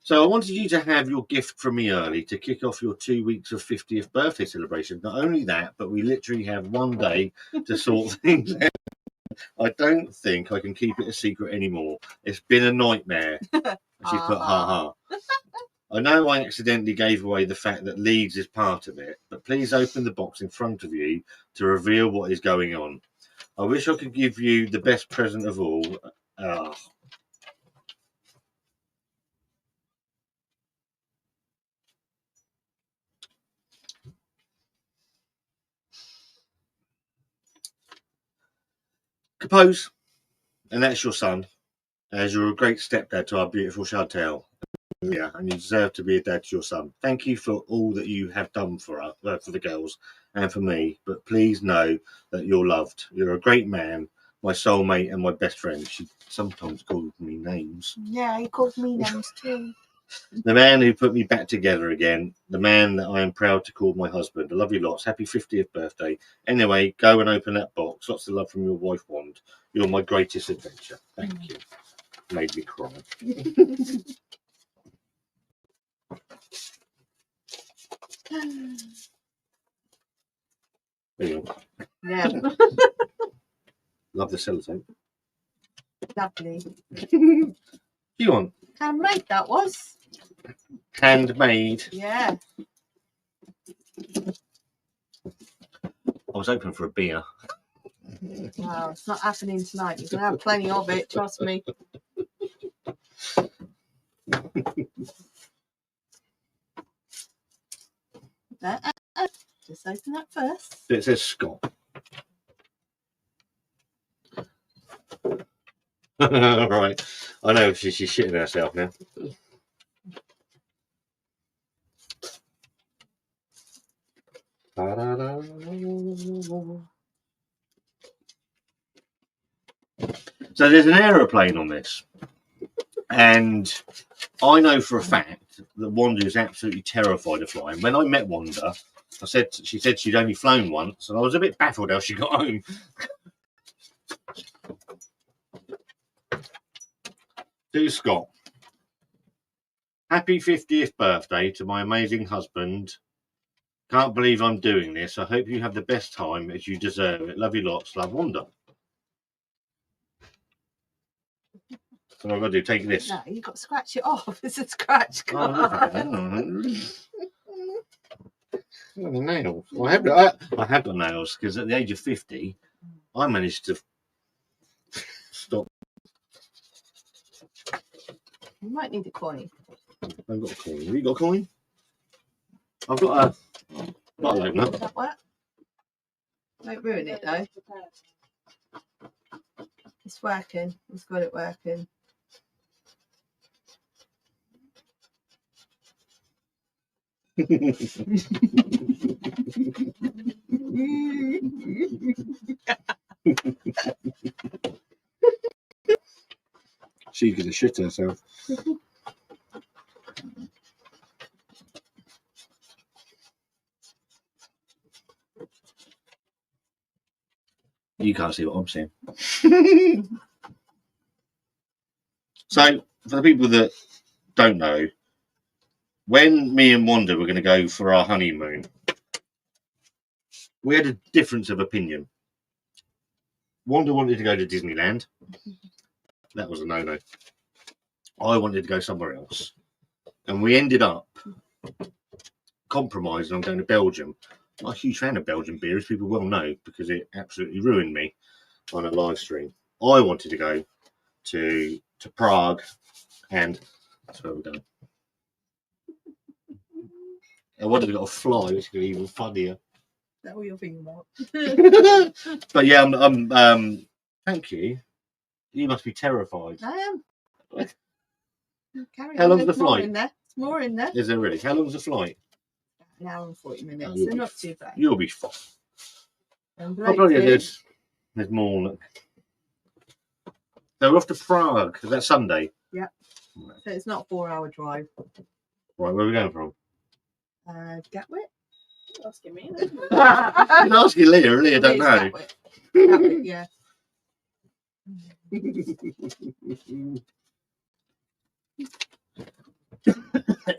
So I wanted you to have your gift from me early to kick off your 2 weeks of 50th birthday celebration. Not only that, but we literally have one day to sort things out. I don't think I can keep it a secret anymore. It's been a nightmare. She put ha ha. I know I accidentally gave away the fact that Leeds is part of it, but please open the box in front of you to reveal what is going on. I wish I could give you the best present of all. Compose, and that's your son, as you're a great stepdad to our beautiful Chantel. Yeah, and you deserve to be a dad to your son. Thank you for all that you have done for us, for the girls, and for me. But please know that you're loved. You're a great man, my soulmate, and my best friend. She sometimes calls me names. Yeah, he calls me names too. The man who put me back together again. The man that I am proud to call my husband. I love you lots. Happy 50th birthday. Anyway, go and open that box. Lots of love from your wife, Wand. You're my greatest adventure. Thank you. Made me cry. There you go. Yeah. Love the sellotape. Lovely. You want? Handmade that was. Handmade. Yeah. I was hoping for a beer. Wow, it's not happening tonight. You're going to have plenty of it, trust me. Just open that first. It says Scott. Right. I know she's shitting herself now. So there's an aeroplane on this. And I know for a fact that Wanda is absolutely terrified of flying. When I met Wanda, she said she'd only flown once, and I was a bit baffled how she got home. To Scott, happy 50th birthday to my amazing husband. Can't believe I'm doing this. I hope you have the best time as you deserve it. Love you lots. Love, Wanda. So I've got to do, take this. No, you've got to scratch it off. It's a scratch card. Oh, the nails. Well, I have got nails because at the age of 50, I managed to stop. You might need a coin. I've got a coin. Have you got a coin? I've got a bottle opener. Does that work? Don't ruin it though. It's working. It's got it working. She's gonna shit herself. You can't see what I'm seeing. So, for the people that don't know, when me and Wanda were going to go for our honeymoon, we had a difference of opinion. Wanda wanted to go to Disneyland. That was a no-no. I wanted to go somewhere else. And we ended up compromising on going to Belgium. I'm not a huge fan of Belgian beer, as people well know, because it absolutely ruined me on a live stream. I wanted to go to Prague, and that's where we're going. I wanted to go fly, which is going to be even funnier. Is that what you're thinking about? But yeah, I'm thank you. You must be terrified. I am. Carry How on. long's the There's more flight? in there. There's more in there. Is there really? How long's the flight? An hour and 40 minutes. you'll So be not too bad. You'll be fine. And Oh, bloody hell, Blake's there's more. Look. So we're off to Prague. Is that Sunday? Yeah. So it's not a 4-hour drive. Right, where are we going from? Gatwick? You're asking me. I'm asking Leah. Leah don't It's know. Gatwick. Gatwick, yeah.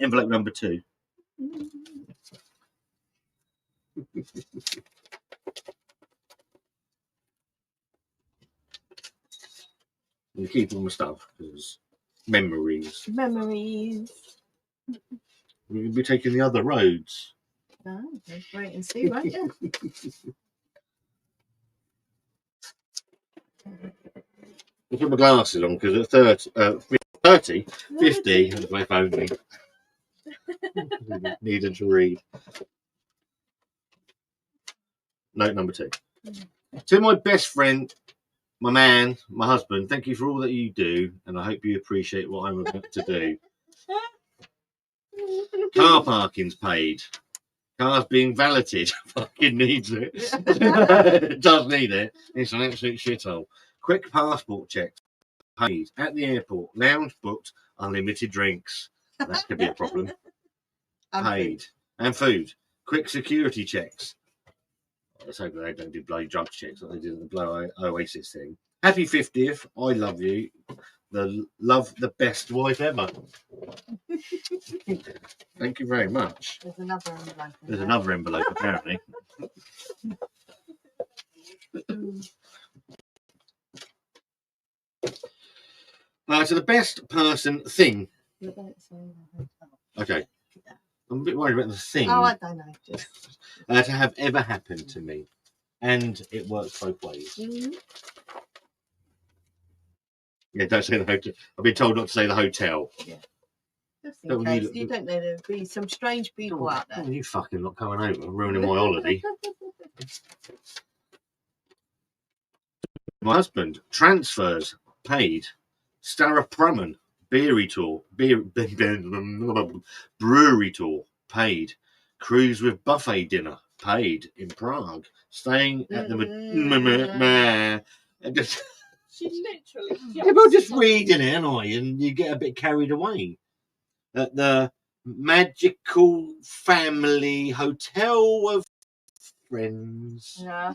Envelope number 2. We keep all the stuff because memories. Memories. We're going to be taking the other roads. Oh, just wait and see, won't you? I put my glasses on because at 50, if only needed to read. Note number 2. To my best friend, my man, my husband, thank you for all that you do, and I hope you appreciate what I'm about to do. Car parking's paid. Car's being valeted. Fucking needs it. It does need it. It's an absolute shithole. Quick passport checks paid. At the airport. Lounge booked. Unlimited drinks. That could be a problem. Paid. And food. Quick security checks. Let's hope they don't do bloody drugs checks like they did at the Blow Oasis thing. Happy 50th. I love you. The best wife ever. Thank you very much. There's another envelope. There's another envelope apparently. So the best person thing. Okay. I'm a bit worried about the thing. Oh, I don't know. Just... to have ever happened to me. And it works both ways. Mm-hmm. Yeah, don't say the hotel. I've been told not to say the hotel. Yeah. Just in case. You You don't know, there'll be some strange people out there. You fucking not coming over, ruining my holiday. My husband, transfers paid. Staropramen, brewery tour, paid. Cruise with buffet dinner, paid in Prague. Staying at the She's literally just reading it, aren't I? And you get a bit carried away. At the Magical Family Hotel of Friends. Yeah.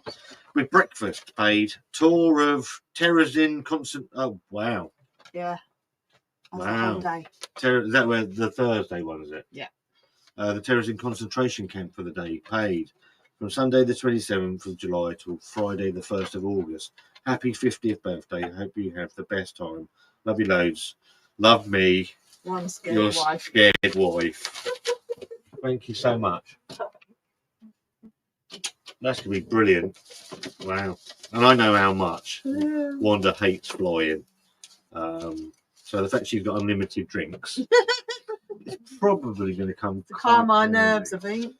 With breakfast paid. Tour of Terezin Constant. Oh, wow. Yeah. That's Wow. a fun day. Is that where the Thursday one is it? Yeah. The Terezin concentration camp for the day paid. From Sunday the 27th of July till Friday the 1st of August. Happy 50th birthday. Hope you have the best time. Love you loads. Love me. One scared Your wife. scared wife. Thank you so much. That's going to be brilliant. Wow. And I know how much Wanda hates flying. So the fact she's got unlimited drinks is probably going to come. To calm my nerves, I think.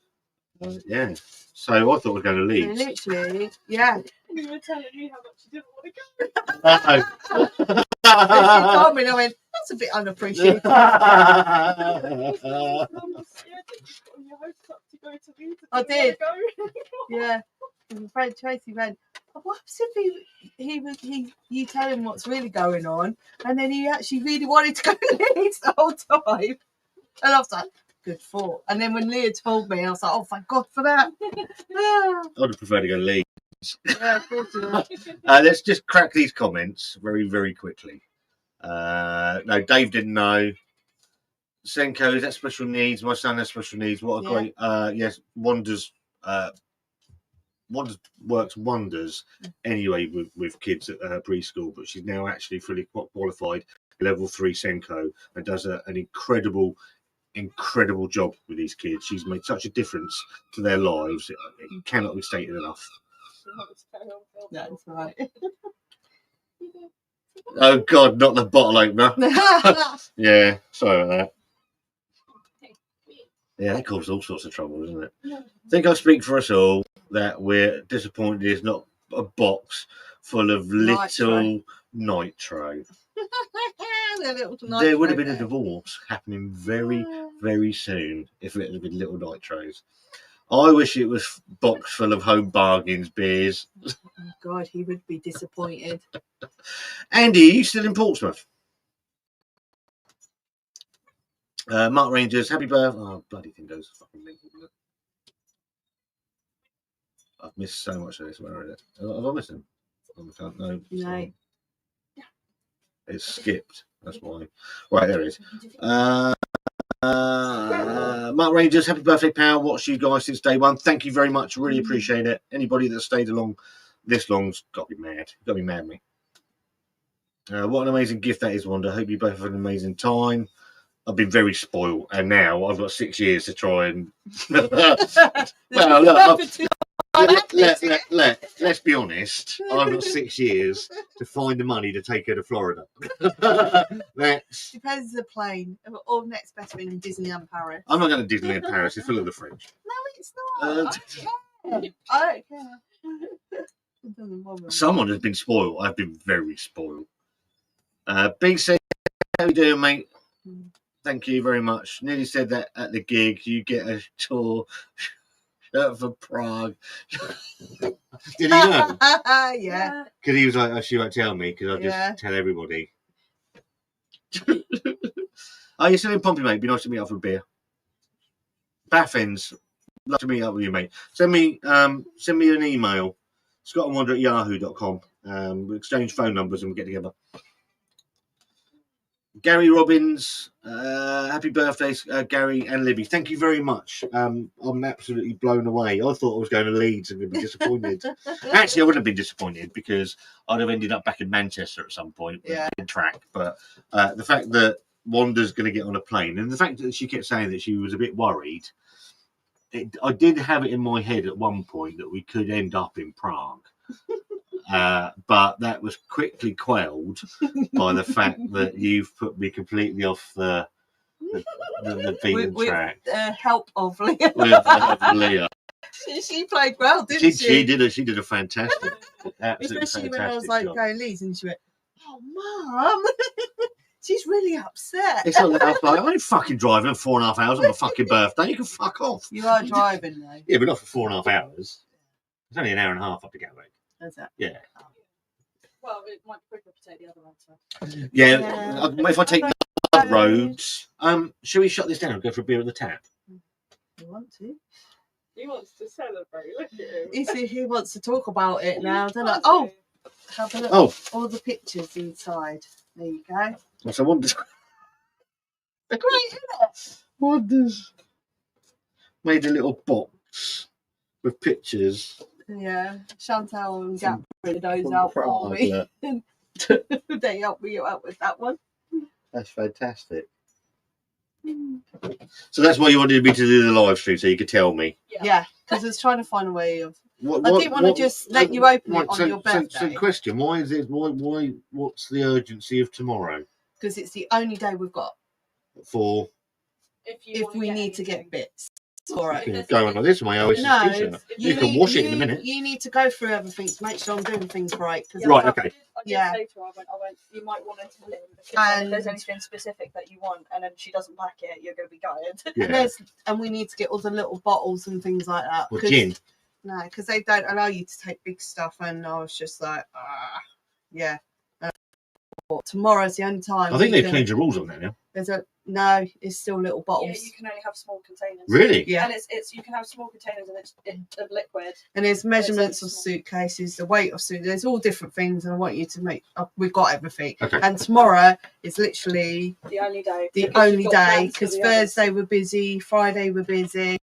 Yeah. So I thought we were going to leave. So literally, yeah. You were telling me how much you didn't want to go. She told me, and I went, that's a bit unappreciated. Yeah, did you put on your hopes up to go to Leeds? I Didn't did. wanna go? Yeah. And my friend Tracy went, oh, what if you tell him what's really going on, and then he actually really wanted to go to Leeds the whole time. And I was like, good thought. And then when Leah told me, I was like, oh, thank God for that. I'd have preferred to go Leeds. Yeah, of course it is. Let's just crack these comments very, very quickly. No, Dave didn't know. Senko, is that special needs? My son has special needs. What a great, yes, Wonders works wonders anyway with kids at preschool, but she's now actually fully qualified level 3 Senko and does an incredible job with these kids. She's made such a difference to their lives. It cannot be stated enough. That's right. Oh God, not the bottle opener. Yeah, sorry about that. Yeah, that causes all sorts of trouble, doesn't it? I think I speak for us all that we're disappointed it's not a box full of little nitro. There would have been a divorce happening very, very soon if it had been little nitros. I wish it was box full of home bargains beers. Oh God, he would be disappointed. Andy, are you still in Portsmouth? Mark Rangers, happy birthday. Oh, bloody thing goes fucking link. I've missed so much of this. Where is it? Have I missed him? No. No. It's skipped. That's why. Right, there it is. Mark Rangers, happy birthday, pal. Watched you guys since day one. Thank you very much. Really appreciate it. Anybody that stayed along this long's got to be mad. Got to be mad, mate. What an amazing gift that is, Wanda. Hope you both have an amazing time. I've been very spoiled, and now I've got 6 years to try and. Well, look, let's be honest. I've got 6 years to find the money to take her to Florida. That's depends the plane. Or next best thing in Disneyland Paris. I'm not going to Disneyland Paris. It's full of the French. No, it's not. I don't care. It doesn't bother me. Someone has been spoiled. I've been very spoiled. Big C, how you doing, mate? Thank you very much. Nearly said that at the gig. You get a tour shirt for Prague. Did he know? Yeah. Because he was like, oh, she won't tell me because I'll just tell everybody. Oh, you're still in Pompey, mate. Be nice to meet up for a beer. Baffins, love to meet up with you, mate. Send me an email, scottandwander@yahoo.com. We'll exchange phone numbers and we'll get together. Gary Robbins, happy birthdays, Gary and Libby. Thank you very much. I'm absolutely blown away. I thought I was going to Leeds and would be disappointed. Actually, I wouldn't have been disappointed because I'd have ended up back in Manchester at some point in track. But the fact that Wanda's going to get on a plane and the fact that she kept saying that she was a bit worried, I did have it in my head at one point that we could end up in Prague. But that was quickly quelled by the fact that you've put me completely off the beaten track. With the help of Leah. With Leah. She played well, didn't she? She did a fantastic, absolutely especially fantastic when I was like job. going Leeds and she went, oh, Mum. She's really upset. It's not that I was like, I ain't fucking driving 4.5 hours on my fucking birthday. You can fuck off. You are driving though. Yeah, but not for 4.5 hours. It's only an hour and a half up to Gatwick. Is that? Yeah. Well, it might be quicker to take the other one. So. Yeah. If I take the roads, shall we shut this down and go for a beer at the tap? You want to? He wants to celebrate. Look at him. He wants to talk about it now, doesn't he? Oh, have a look. Oh, all the pictures inside. There you go. So Wanda's Great, isn't it? Wanda's made a little box with pictures. Yeah, Chantal and Gap printed those out for me. They helped me out with that one. That's fantastic. So that's why you wanted me to do the live stream, so you could tell me. Yeah, because I was trying to find a way of. I didn't want to just let you open it on your birthday. So, question: why is it? Why? What's the urgency of tomorrow? Because it's the only day we've got For if we need to get bits. all right. You can go on like this, my OS No, t-shirt. You can wash it in a minute. You need to go through everything to make sure I'm doing things right. Yeah, Right, I okay. did Yeah. say to her, I went, you might want to tell him because then if there's anything specific that you want and then she doesn't back it, you're going to be gutted. Yeah. And we need to get all the little bottles and things like that. Or gin. No, because they don't allow you to take big stuff, and I was just like, yeah. Tomorrow's the only time. I think they've changed the rules on that now. No, it's still little bottles. Yeah, you can only have small containers. Really? Yeah. And it's you can have small containers and it's of liquid. And there's measurements of suitcases, the weight of suitcases. There's all different things, and I want you to make. We've got everything. Okay. And tomorrow is literally The only day. Because Thursday we're busy, Friday we're busy,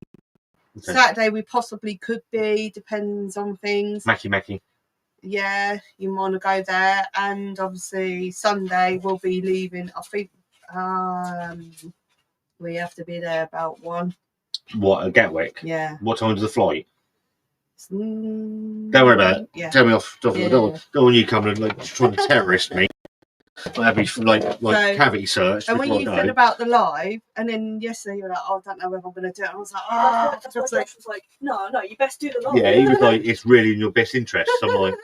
Okay. Saturday we possibly could be, depends on things. Mackie. Yeah, you want to go there, and obviously Sunday we'll be leaving. I think we have to be there about 1. What, at Gatwick? Yeah. What time is the flight? Don't Don't worry about it. Yeah. Tell me off. Yeah. Don't want you coming and like trying to terrorist me. Have me like So- cavity search. And when before you I said go. about the live, and then yesterday you were like, "Oh, I don't know whether I'm going to do it." I was like, That's why "Oh, Josh was like, no, you best do the live. Yeah, he was like, it's really in your best interest. I'm like,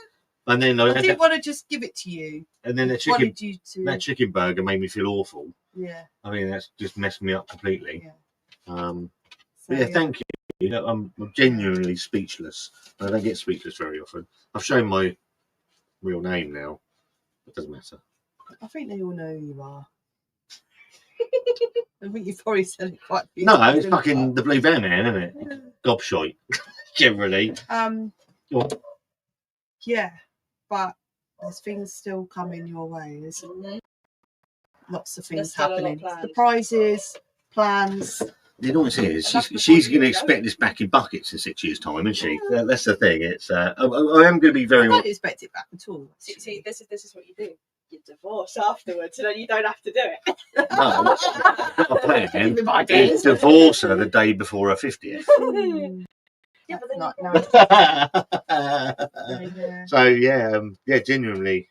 and then I didn't want to just give it to you. and then I the chicken, wanted you to, that chicken burger made me feel awful. yeah. I mean, that's just messed me up completely. So, But yeah, thank you. You know, I'm genuinely speechless. I don't get speechless very often. I've shown my real name now. It doesn't matter. I think they all know who you are. I think you've probably said it quite. No, it's fucking the Blue Van Man, isn't it? Gobshite, generally. Well, Yeah, but there's things still coming your way. There's lots of things There's still a lot happening. planned. Surprises, plans. the annoying thing is, That's she's before going to you expect this back in buckets in 6 years' time, isn't she? That's the thing. It's I am going to be I very. don't expect it back at all. See, this is what you do. You divorce afterwards, and then you don't have to do it. No, not a plan. Give me my It's ideas. divorce her the day before her 50th. Yeah, but then Not, you- yeah. So yeah, genuinely,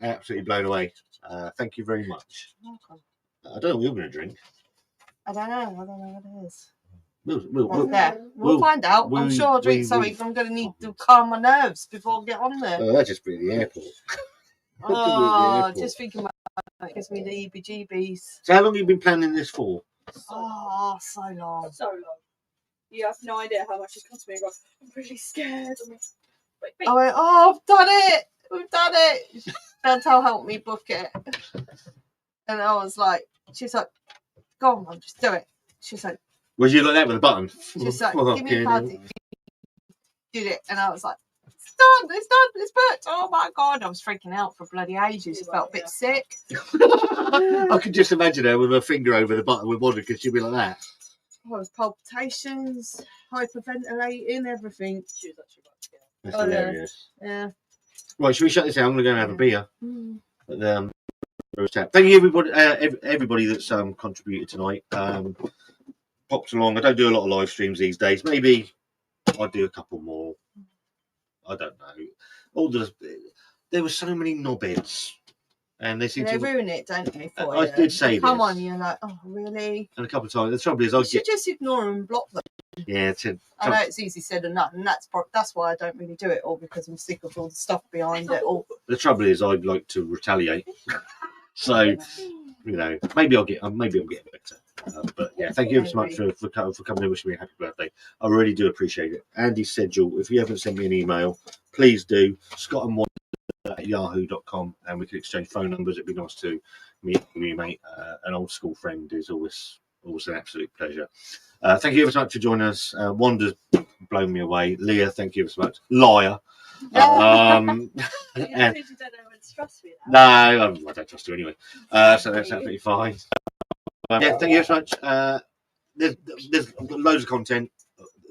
absolutely blown away. Thank you very much. Welcome. I don't know what you're going to drink. I don't know what it is. We'll What's there? We'll we'll- find out. I'm we- sure I'll drink we- something. 'Cause I'm going to need to calm my nerves before I get on there. that's just be at the airport. Oh, airport. just thinking about it gives me the EBGBs. So how long have you been planning this for? Oh, so long. so long. You have no idea how much it's cost me. I go, I'm really scared. I'm like, wait. I went, oh, I've done it. We've done it. Chantal helped me book it. And I was like, she's like, go on, Mum, just do it. She's like, Was you like that with a button? she's like, give me a Fucking card. Did it. And I was like, it's done, it's booked. Oh my God. I was freaking out for bloody ages. I felt a bit sick. hell. I could just imagine her with her finger over the button with Monica. She'd be like that. I was palpitations, hyperventilating, everything. She was actually about to get That's Oh, yeah. hilarious. Yeah. Right, should we shut this down? I'm going to go and have a beer. Mm. But, thank you everybody that's contributed tonight. Popped along. I don't do a lot of live streams these days. Maybe I'll do a couple more. I don't know. There were so many knobheads, and they seem They to. ruin it, don't they? For I you? did say Come this. on, you're like, oh, really? And a couple of times. The trouble is, I You should get just ignore them and block them. I know it's easy said and done, and that's why I don't really do it all, because I'm sick of all the stuff behind it all. the trouble is, I'd like to retaliate. So maybe I'm getting better. But yeah, thank you so much for coming and wishing me a happy birthday. I really do appreciate it. Andy Sedgel, if you haven't sent me an email, please do. ScottandWander@yahoo.com, and we can exchange phone numbers. It'd be nice to meet you, mate. An old school friend is always an absolute pleasure. Thank you ever so much for joining us. Wanda's blown me away. Leah, thank you ever so much. Liar. You don't know when to trust me No, I don't trust you anyway. So that's absolutely fine. Yeah, thank you so much. There's loads of content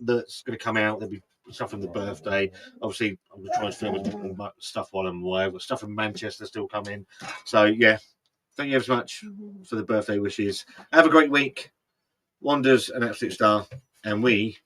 that's going to come out. There'll be stuff from the birthday. Obviously, I'm going to try and film stuff while I'm away. I've got stuff from Manchester still coming. So, yeah, thank you ever so much for the birthday wishes. Have a great week. Wanda's an absolute star. And we